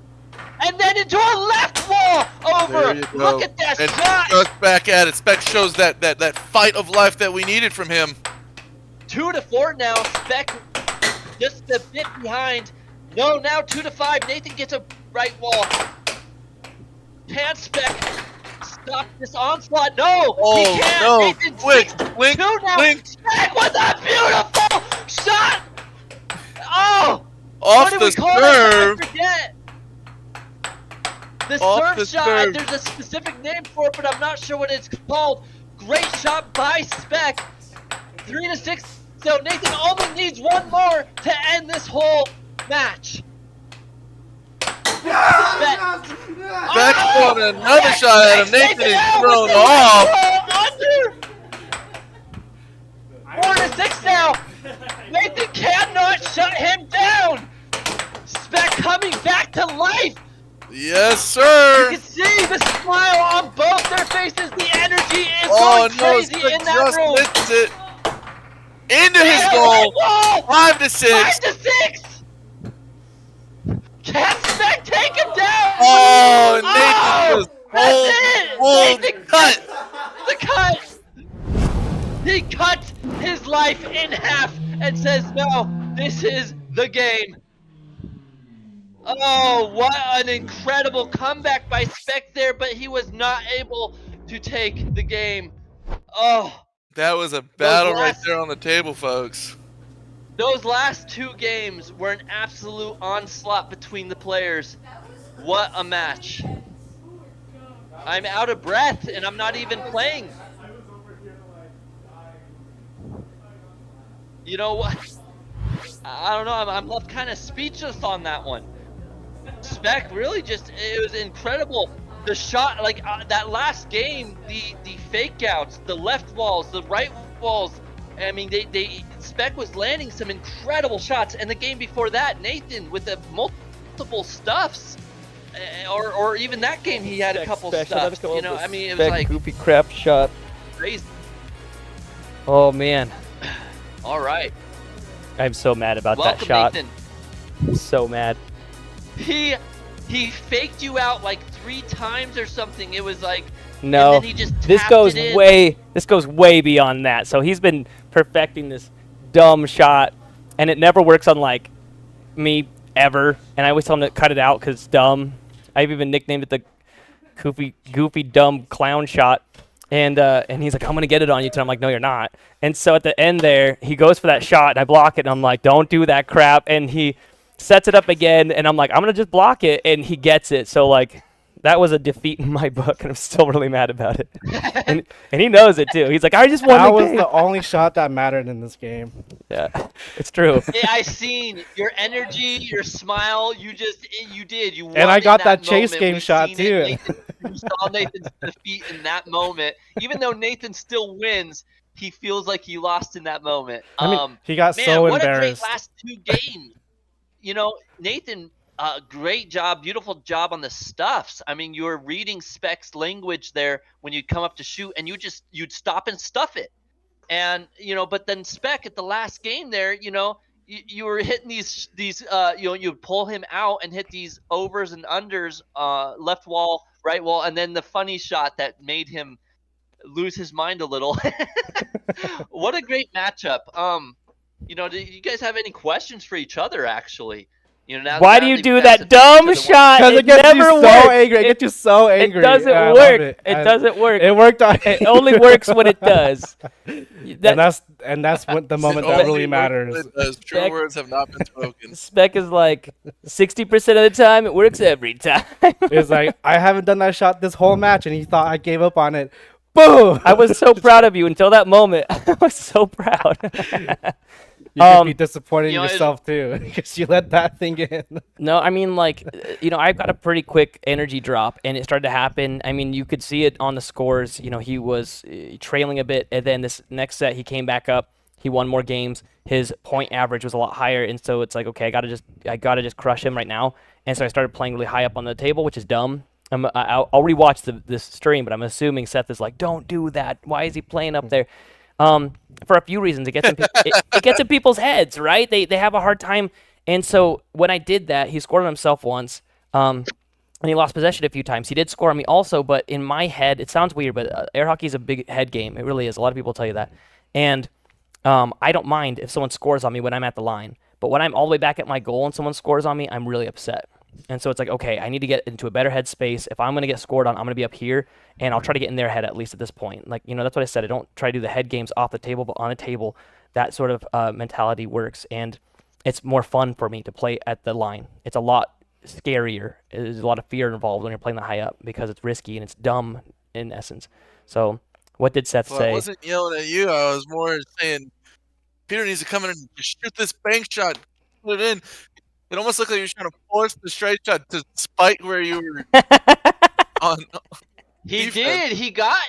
And then into a left wall over. There you go. Look at that and shot. Just back at it. Spec shows that fight of life that we needed from him. 2-4 now. Spec just a bit behind. No, now 2-5. Nathan gets a right wall. Can Spec stop this onslaught? No, Oh, he can't. no. Nathan Blink, 6-2 now. blink. Spec with a beautiful shot. Oh, Off what do the we call that? serve. I forget. The Off serve the shot, serve. there's a specific name for it, but I'm not sure what it's called. Great shot by Spec. 3-6. So Nathan only needs one more to end this whole match. Spec throwing another shot at him. Nathan is thrown off. Under. 4-6 now. Nathan cannot shut him down. Spec coming back to life. Yes, sir. You can see the smile on both their faces. The energy is Oh going no, crazy Spec in that just room. lifts it into his goal. 5-6. 5-6. Can Spec take him down? Oh, Nathan just hold Nathan cut. the cut. He cut his life in half and says, no, this is the game. Oh, what an incredible comeback by Spec there, but he was not able to take the game. Oh, That was a battle right there on the table, folks. those last two games were an absolute onslaught between the players. What a match. I'm out of breath and I'm not even playing. You know what? I don't know, I'm left kind of speechless on that one. Spec really just, it was incredible. The shot, like that last game, the fake outs, the left walls, the right walls. I mean, Spec was landing some incredible shots. And the game before that, Nathan with the multiple stuffs. Or even that game, he had a couple stuffs. You know, I mean, it was like goofy crap shot. crazy. Oh man, All right. I'm so mad about Welcome, that shot. Nathan. So mad. He He faked you out like 3 times or something. It was like, No, and then he just this tapped goes it in. way beyond that. So he's been perfecting this dumb shot, and it never works on like me ever. And I always tell him to cut it out because it's dumb. I've even nicknamed it the goofy, dumb clown shot. And he's like, I'm gonna get it on you tonight. I'm like, no, you're not. And so at the end there, he goes for that shot, and I block it, and I'm like, don't do that crap. And he sets it up again, and I'm like, I'm gonna just block it, and he gets it. So like, that was a defeat in my book, and I'm still really mad about it. and he knows it too. He's like, I just won That the was game. the only shot that mattered in this game. Yeah, it's true. Yeah, I seen your energy, your smile. You did. You won And I in got that chase moment. game We shot seen too. it, Nathan, you saw Nathan's defeat in that moment. Even though Nathan still wins, he feels like he lost in that moment. I mean, he got man, so what embarrassed. a great last 2 games. Nathan, great job, beautiful job on the stuffs. I mean, you were reading Spec's language there when you'd come up to shoot, and you'd stop and stuff it. And but then Spec at the last game there, you were hitting these you'd pull him out and hit these overs and unders, left wall, right wall, and then the funny shot that made him lose his mind a little. What a great matchup. Do you guys have any questions for each other? Actually, Why do you do that dumb shot? Because it gets you never so works. angry. It gets you so angry. It doesn't I love work. It, It doesn't work. It worked on. It only works when it does. And that's what the moment that really matters. True Spec- words have not been spoken. Spec is like 60% of the time. It works every time. It's like, I haven't done that shot this whole match, and he thought I gave up on it. Boom! I was so proud of you until that moment. I was so proud. You could be disappointed in You know, yourself too, because you let that thing in. No, I mean, like, I've got a pretty quick energy drop, and it started to happen. I mean, you could see it on the scores. He was trailing a bit, and then this next set, he came back up. He won more games. His point average was a lot higher, and so it's like, okay, I gotta just crush him right now. And so I started playing really high up on the table, which is dumb. I'll rewatch this stream, but I'm assuming Seth is like, don't do that. Why is he playing up there? For a few reasons. It gets in, it gets in people's heads, right? They have a hard time. And so when I did that, he scored on himself once, and he lost possession a few times. He did score on me also, but in my head, it sounds weird, but air hockey is a big head game. It really is. A lot of people tell you that. And I don't mind if someone scores on me when I'm at the line. But when I'm all the way back at my goal and someone scores on me, I'm really upset. And so it's like, okay, I need to get into a better headspace. If I'm going to get scored on, I'm going to be up here, and I'll try to get in their head at least at this point. Like, that's what I said. I don't try to do the head games off the table, but on a table, that sort of mentality works. And it's more fun for me to play at the line. It's a lot scarier. There's a lot of fear involved when you're playing the high up because it's risky and it's dumb in essence. So what did Seth say? I wasn't yelling at you. I was more saying Peter needs to come in and just shoot this bank shot, put it in. It almost looked like you were trying to force the straight shot to spike where you were on. He defense. did.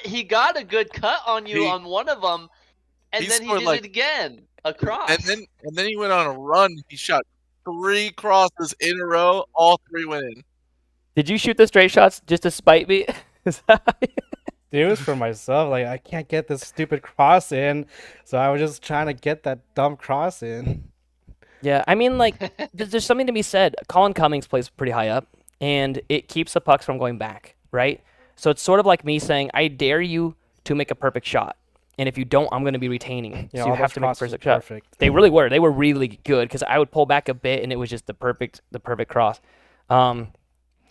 He got a good cut on you on one of them, and then he did it again across. And then he went on a run. He shot 3 crosses in a row. All 3 went in. Did you shoot the straight shots just to spite me? Dude, it was for myself. Like, I can't get this stupid cross in, so I was just trying to get that dumb cross in. Yeah, I mean, like, there's something to be said. Colin Cummings plays pretty high up, and it keeps the pucks from going back, right? So it's sort of like me saying, I dare you to make a perfect shot. And if you don't, I'm going to be retaining. Yeah, so you have to make a perfect shot. Perfect. They really were. They were really good because I would pull back a bit, and it was just the perfect cross. And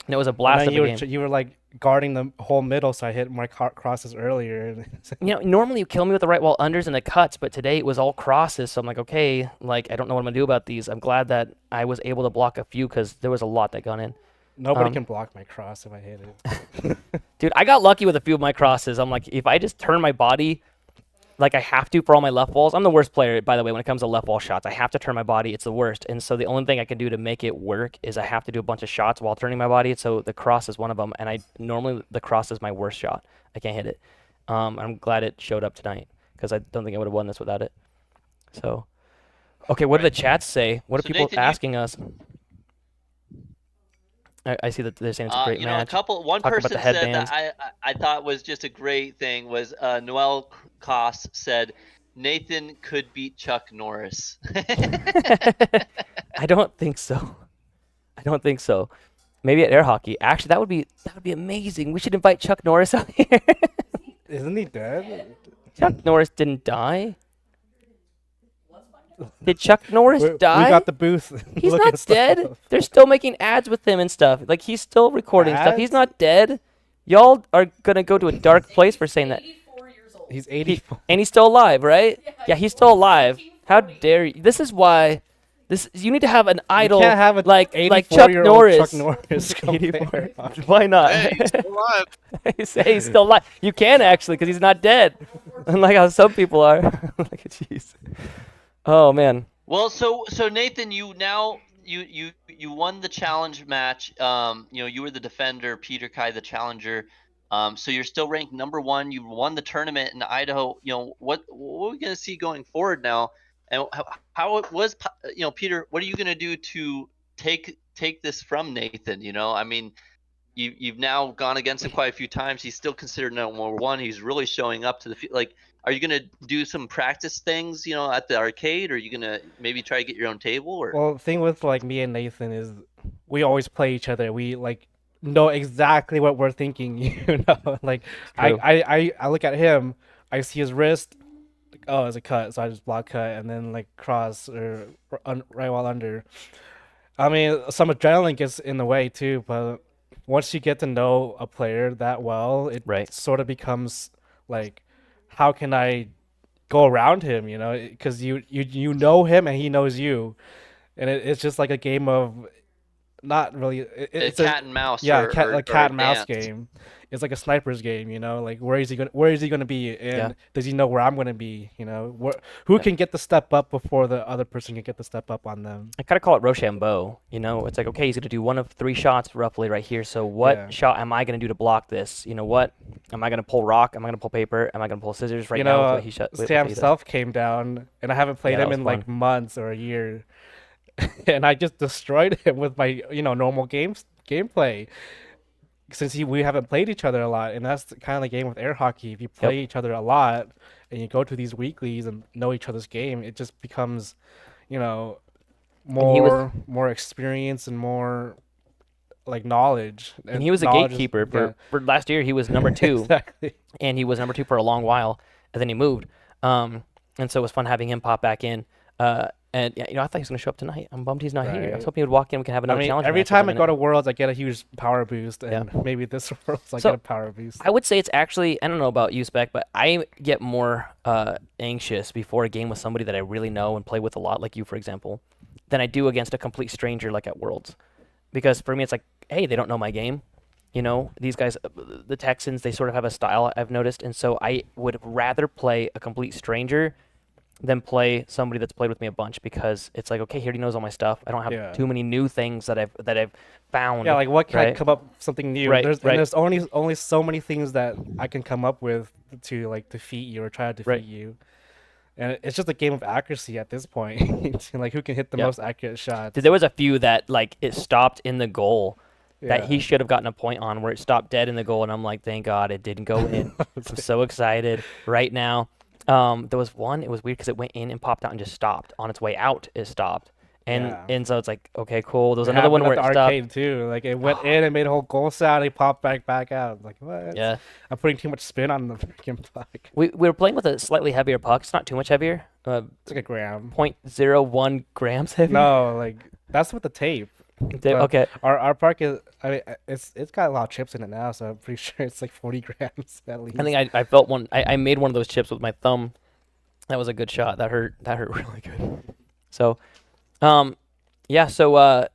it was a blast of a game. You were like guarding the whole middle, so I hit my crosses earlier. Normally you kill me with the right wall unders and the cuts, but today it was all crosses. So I'm like, okay, like I don't know what I'm gonna do about these. I'm glad that I was able to block a few because there was a lot that got in. Nobody can block my cross if I hit it. Dude, I got lucky with a few of my crosses. I'm like, if I just turn my body like I have to for all my left walls. I'm the worst player, by the way, when it comes to left wall shots. I have to turn my body. It's the worst. And so the only thing I can do to make it work is I have to do a bunch of shots while turning my body. So the cross is one of them. And normally the cross is my worst shot. I can't hit it. I'm glad it showed up tonight because I don't think I would have won this without it. So, okay, what do the chats say? What are people Nathan, asking us? I see that they're saying it's a great match. One Talk person about the said headbands. that I thought was just a great thing was Noel Koss said Nathan could beat Chuck Norris. I don't think so. I don't think so. Maybe at air hockey. Actually, that would be amazing. We should invite Chuck Norris out here. Isn't he dead? Chuck Norris didn't die. Did Chuck Norris We die? got the booth. He's looking not stuff dead. up. They're still making ads with him and stuff. Like, he's still recording stuff. He's Ads? not dead. Y'all are gonna go to a dark place for saying that. He's He, 84. and he's still alive, right? Yeah, he's still alive. How dare you? This is why. You need to have an idol Can't have a like Chuck 84-year-old Norris. Chuck Norris come 84. there. Why not? Hey, he's still alive. You say he's still alive. You can actually, because he's not dead. Unlike how some people are. Like, jeez. Oh man. Well, so Nathan, you won the challenge match. You were the defender, Peter Kai the challenger. So you're still ranked number 1. You won the tournament in Idaho. What are we gonna see going forward now? And how it was, Peter? What are you gonna do to take this from Nathan? I mean, you've now gone against him quite a few times. He's still considered number 1. He's really showing up to the field. Like, are you gonna do some practice things, at the arcade? Or are you gonna maybe try to get your own table? Or Well, the thing with like me and Nathan is we always play each other. We like know exactly what we're thinking. Like True. I look at him, I see his wrist. Oh, it's a cut, so I just block cut and then like cross or right while under. I mean, some adrenaline gets in the way too, but once you get to know a player that well, it Right. sort of becomes like, how can I go around him? Because you know him and he knows you, and it's just like a game of not really. It's cat and mouse. yeah, or, cat or, like or cat and mouse advanced. game. It's like a sniper's game, like where is he gonna be, and Yeah. does he know where I'm gonna be? Who can get the step up before the other person can get the step up on them? I kind of call it Rochambeau. It's like, okay, he's gonna do one of 3 shots roughly right here. So what Yeah. shot am I gonna do to block this? What am I gonna pull? Rock? Am I gonna pull paper? Am I gonna pull scissors? Right now, with what he shot. with what Sam he does. Self came down, and I haven't played that him was in like months or a year, and I just destroyed him with my normal gameplay. Since we haven't played each other a lot, and that's the kind of the game with air hockey. If you play each other a lot and you go to these weeklies and know each other's game, it just becomes, more experience and more like knowledge. And he was a knowledge gatekeeper yeah. for last year. He was number 2. Exactly. And he was number 2 for a long while, and then he moved. And so it was fun having him pop back in. And I thought he was gonna show up tonight. I'm bummed he's not here. I was Right. hoping he would walk in. We can have I another mean, challenge. every match time in I a go to minute. Worlds, I get a huge power boost, and maybe this Worlds I So- get a power boost. I would say it's actually, I don't know about you, Spec, but I get more anxious before a game with somebody that I really know and play with a lot, like you, for example, than I do against a complete stranger like at Worlds. Because for me, it's like, hey, they don't know my game. These guys, the Texans, they sort of have a style I've noticed, and so I would rather play a complete stranger than play somebody that's played with me a bunch, because it's like, okay, he already knows all my stuff. I don't have Yeah. too many new things that I've found. Yeah, like what can I right? come up with something new? Right, There's right. and there's only so many things that I can come up with to like defeat you or try to defeat Right. you. And it's just a game of accuracy at this point. Like who can hit the Yeah. most accurate shots. There was a few that like it stopped in the goal that he Yeah. should have gotten a point on, where it stopped dead in the goal, and I'm like, thank God it didn't go in. I'm so excited right now. There was one, it was weird because it went in and popped out and just stopped. On its way out, it stopped. Yeah. And so it's like, okay, cool. There was It another one happened where at it the stopped. arcade too. Like it went in and made a whole goal sound. It popped back out. Like what? Yeah. I'm putting too much spin on the freaking puck. We were playing with a slightly heavier puck. It's not too much heavier. It's like a gram. 0.01 grams heavier. No, like that's with the tape. But Okay. Our park is. I mean, it's got a lot of chips in it now, so I'm pretty sure it's like 40 grams at least. I think I felt one. I made one of those chips with my thumb. That was a good shot. That hurt really good. So, yeah. So,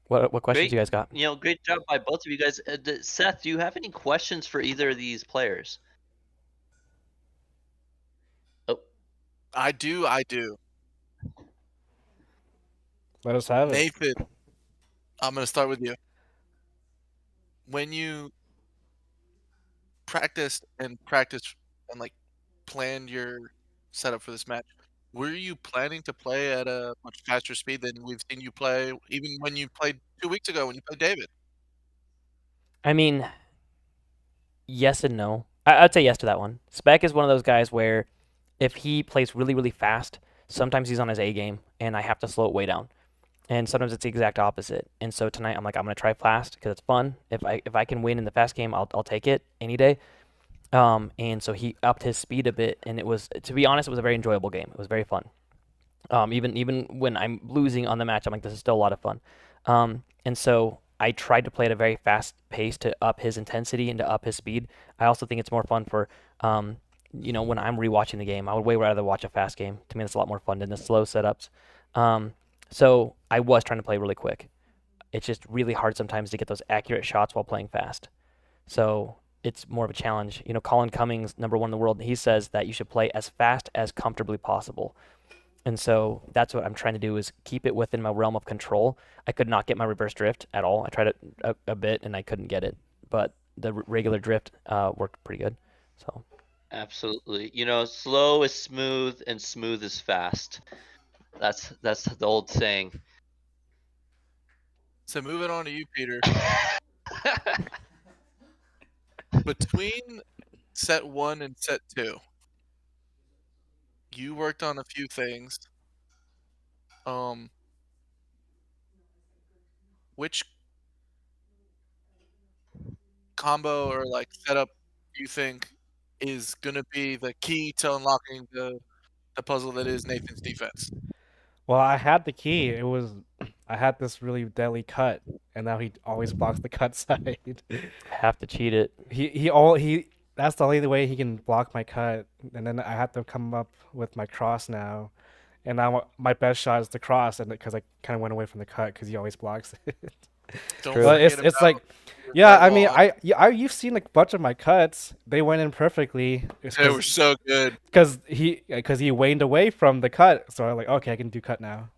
what questions Great. you guys got? Great job by both of you guys. Seth, do you have any questions for either of these players? Oh, I do. Let us have it. Nathan, I'm going to start with you. When you practiced and like planned your setup for this match, were you planning to play at a much faster speed than we've seen you play, even when you played 2 weeks ago when you played David? I mean, yes and no. I'd say yes to that one. Spec is one of those guys where if he plays really, really fast, sometimes he's on his A game, and I have to slow it way down. and sometimes it's the exact opposite. And so tonight I'm like, I'm gonna try fast because it's fun. If I can win in the fast game, I'll take it any day. And so he upped his speed a bit, and it was, to be honest, it was a very enjoyable game. It was very fun. Even when I'm losing on the match, I'm like, this is still a lot of fun. And so I tried to play at a very fast pace to up his intensity and to up his speed. I also think it's more fun for, when I'm rewatching the game. I would way rather watch a fast game. To me, it's a lot more fun than the slow setups. So I was trying to play really quick. It's just really hard sometimes to get those accurate shots while playing fast. So it's more of a challenge. Colin Cummings, number 1 in the world, he says that you should play as fast as comfortably possible. And so that's what I'm trying to do, is keep it within my realm of control. I could not get my reverse drift at all. I tried it a bit and I couldn't get it, but the regular drift worked pretty good. So Absolutely. Slow is smooth and smooth is fast. That's the old saying. So moving on to you, Peter. Between set 1 and set 2, you worked on a few things. Which combo or setup do you think is gonna be the key to unlocking the puzzle that is Nathan's defense? Well, I had the key. I had this really deadly cut, and now he always blocks the cut side. I have to cheat it. That's the only way he can block my cut, and then I have to come up with my cross now. And now my best shot is the cross, and because I kind of went away from the cut because he always blocks it. Don't But forget it's about like, your yeah, red I mean, wall. you've seen a bunch of my cuts. They went in perfectly. They were so good. Because he waned away from the cut, so I'm like, okay, I can do cut now.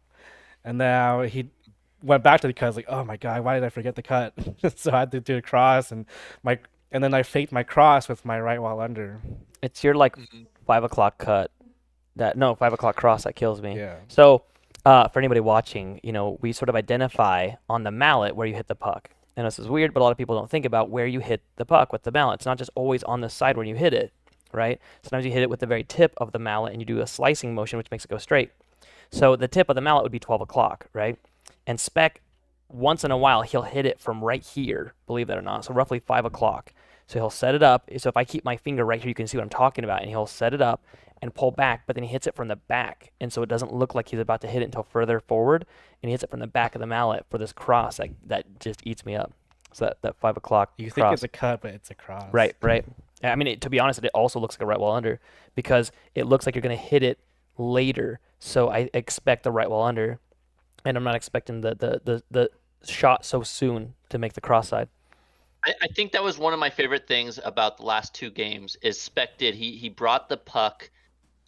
And now he went back to the cut. Like, oh my god, why did I forget the cut? So I had to do a cross, and then I faked my cross with my right wall under. It's your 5 o'clock cut. 5 o'clock cross that kills me. Yeah. So for anybody watching, we sort of identify on the mallet where you hit the puck. And this is weird, but a lot of people don't think about where you hit the puck with the mallet. It's not just always on the side where you hit it, right? Sometimes you hit it with the very tip of the mallet and you do a slicing motion, which makes it go straight. So the tip of the mallet would be 12 o'clock, right? And Spec, once in a while, he'll hit it from right here, believe that or not. So roughly 5 o'clock. So he'll set it up. So if I keep my finger right here, you can see what I'm talking about. And he'll set it up and pull back, but then he hits it from the back. And so it doesn't look like he's about to hit it until further forward. And he hits it from the back of the mallet for this cross that just eats me up. So that 5 o'clock You cross. think it's a cut, but it's a cross. Right. I mean, to be honest, it also looks like a right wall under because it looks like you're going to hit it later. So I expect the right wall under, and I'm not expecting the shot so soon to make the cross side. I think that was one of my favorite things about the last 2 games is Spec did. He brought the puck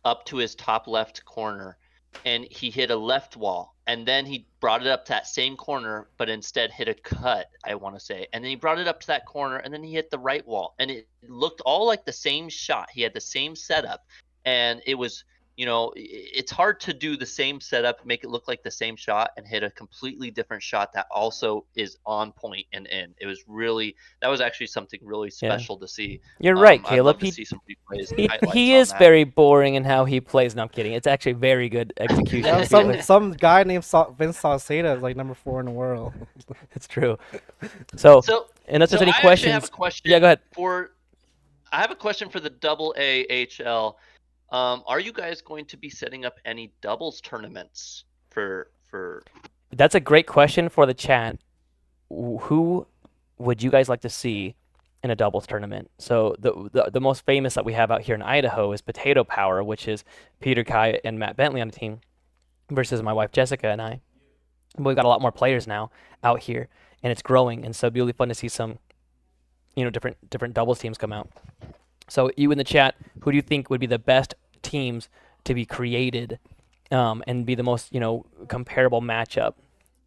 up to his top left corner, and he hit a left wall. And then he brought it up to that same corner, but instead hit a cut, I want to say. And then he brought it up to that corner, and then he hit the right wall. And it looked all like the same shot. He had the same setup. And it was, it's hard to do the same setup, make it look like the same shot, and hit a completely different shot that also is on point and in. It was really, that was actually something really special to see. You're right, I'd Caleb. love to see some replays and highlights He on is that. very boring in how he plays. No, I'm kidding. It's actually very good execution. Yeah, some guy named Vince Salceda is like number 4 in the world. It's true. So unless there's so any I questions, have a question yeah, go ahead. I have a question for the double AHL. Are you guys going to be setting up any doubles tournaments for? That's a great question for the chat. Who would you guys like to see in a doubles tournament? So the most famous that we have out here in Idaho is Potato Power, which is Peter Kai and Matt Bentley on the team versus my wife Jessica and I. We've got a lot more players now out here, and it's growing, and so it'd be really fun to see some, different doubles teams come out. So you in the chat, who do you think would be the best teams to be created and be the most, comparable matchup?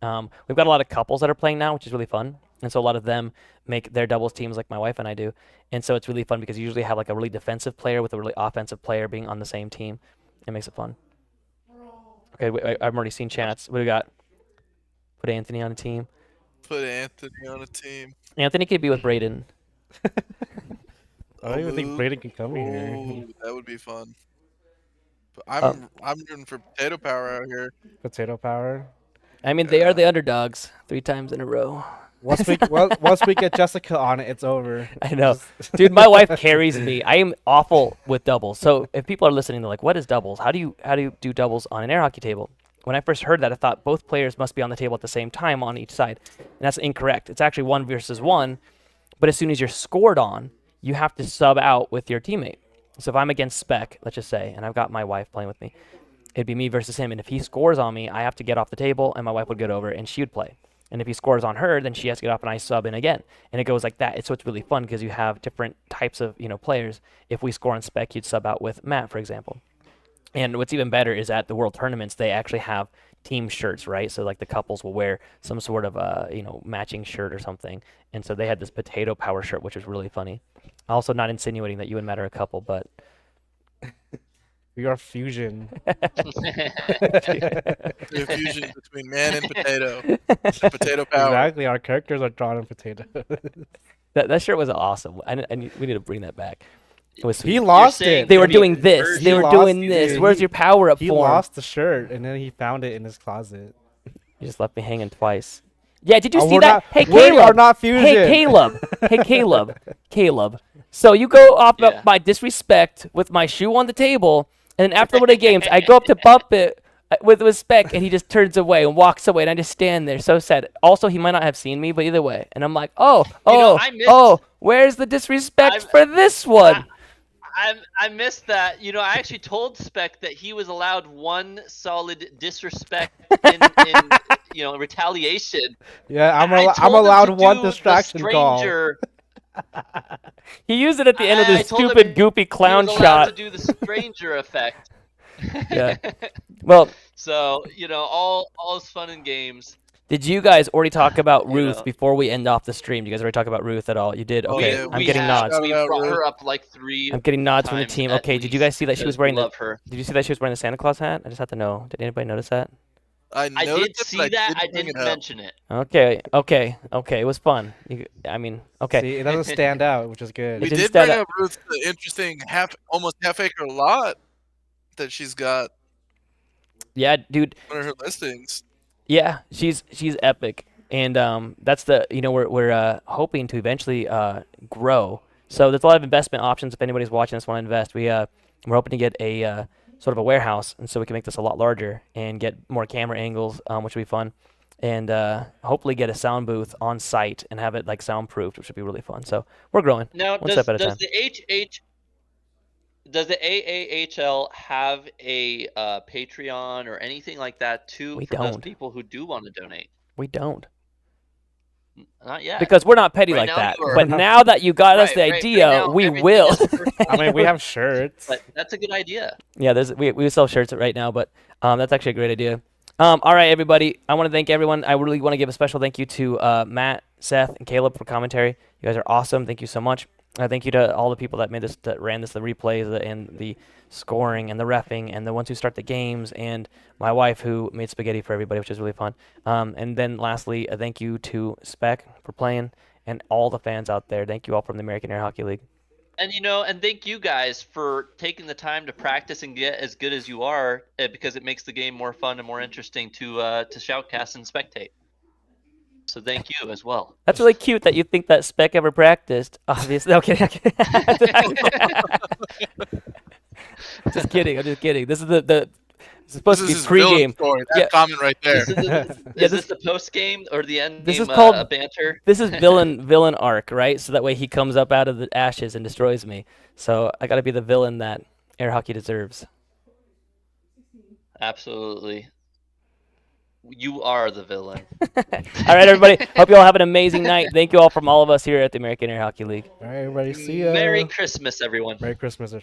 We've got a lot of couples that are playing now, which is really fun. And so a lot of them make their doubles teams like my wife and I do. And so it's really fun because you usually have like a really defensive player with a really offensive player being on the same team. It makes it fun. Okay, I've already seen chats. What do we got? Put Anthony on a team. Put Anthony on a team. Anthony could be with Brayden. I don't even think Brayden can come here. Ooh, that would be fun. But I'm rooting for Potato Power out here. Potato Power. I mean, they are the underdogs 3 times in a row. Once we get Jessica on it, it's over. I know. Dude, my wife carries me. I am awful with doubles. So if people are listening, they're like, what is doubles? How do you do doubles on an air hockey table? When I first heard that, I thought both players must be on the table at the same time on each side. And that's incorrect. It's actually 1 versus 1. But as soon as you're scored on, you have to sub out with your teammate. So if I'm against Spec, let's just say, and I've got my wife playing with me, it'd be me versus him. And if he scores on me, I have to get off the table, and my wife would get over, and she would play. And if he scores on her, then she has to get up and I sub in again. And it goes like that. So it's really fun because you have different types of players. If we score on Spec, you'd sub out with Matt, for example. And what's even better is at the World Tournaments, they actually have team shirts, right? So like the couples will wear some sort of matching shirt or something. And so they had this potato power shirt, which was really funny. Also not insinuating that you and Matt are a couple, but We are fusion. The fusion between man and potato. Potato power. Exactly. Our characters are drawn in potato. that shirt was awesome. We need to bring that back. It was sweet. He lost saying it. They were He doing this. They were lost doing it. this. He- Where's your power up He form? lost the shirt and then he found it in his closet. You just left me hanging twice. Yeah, did you see we're that? not- Hey, we Caleb. are not fusion. Hey, Caleb. Hey, Caleb. Caleb. So you go off Yeah. my disrespect with my shoe on the table, and then after one of the games, I go up to bump it with Spec, and he just turns away and walks away, and I just stand there so sad. Also, he might not have seen me, but either way. And I'm like, where's the disrespect for this one? I missed that. I actually told Spec that he was allowed 1 solid disrespect in retaliation. Yeah, I'm I told him allowed to one do the distraction call. stranger. He used it at the end of I this told him stupid, goofy clown he was allowed shot. to do the stranger effect. Yeah. Well, So all is fun and games. did you guys already talk about You Ruth know. before we end off the stream? Did you guys already talk about Ruth at all? You did? Oh, Okay, yeah, I'm we getting have. nods. We Shout out, brought Ruth. her up like 3. I'm getting nods from the times team. at Okay, did you guys see that she was least, wearing because the? we love her. Did you see that she was wearing the Santa Claus hat? I just have to know. Did anybody notice that? I I noticed did it, see but that. I bring didn't it up. mention it. Okay. It was fun. Okay. See, it doesn't stand out, which is good. We didn't did stand bring up. up Ruth's interesting almost half-acre lot that she's got Yeah, dude. on her listings. Yeah, she's epic, and that's the we're hoping to eventually grow. So there's a lot of investment options if anybody's watching this want to invest. We're hoping to get a sort of a warehouse, and so we can make this a lot larger and get more camera angles, which would be fun, and hopefully get a sound booth on site and have it like soundproofed, which would be really fun. So we're growing Now, one step at a time. does the AAHL have a Patreon or anything like that too We for those don't. people who do want to donate? We don't. Not yet. Because we're not petty Right like now that. you are. But now that you got us the Right idea, now, we everything will. is for I mean, we have shirts. But that's a good idea. Yeah, we sell shirts right now, but that's actually a great idea. All right, everybody. I want to thank everyone. I really want to give a special thank you to Matt, Seth, and Caleb for commentary. You guys are awesome. Thank you so much. Thank you to all the people that made this, that ran this, the replays, and the scoring, and the reffing, and the ones who start the games, and my wife who made spaghetti for everybody, which is really fun. And then lastly, a thank you to Spec for playing, and all the fans out there. Thank you all from the American Air Hockey League. And and thank you guys for taking the time to practice and get as good as you are, because it makes the game more fun and more interesting to shoutcast and spectate. So thank you as well. That's really cute that you think that Spec ever practiced. Obviously, no kidding. Just kidding. I'm just kidding. This is the it's supposed This to is be his villain pre-game. story. That Yeah. comment right there. Is this the post game or the end This game is called- banter? This is villain arc, right? So that way he comes up out of the ashes and destroys me. So I got to be the villain that air hockey deserves. Absolutely. You are the villain. All right, everybody. Hope you all have an amazing night. Thank you all from all of us here at the American Air Hockey League. All right, everybody. See ya. Merry Christmas, everyone. Merry Christmas.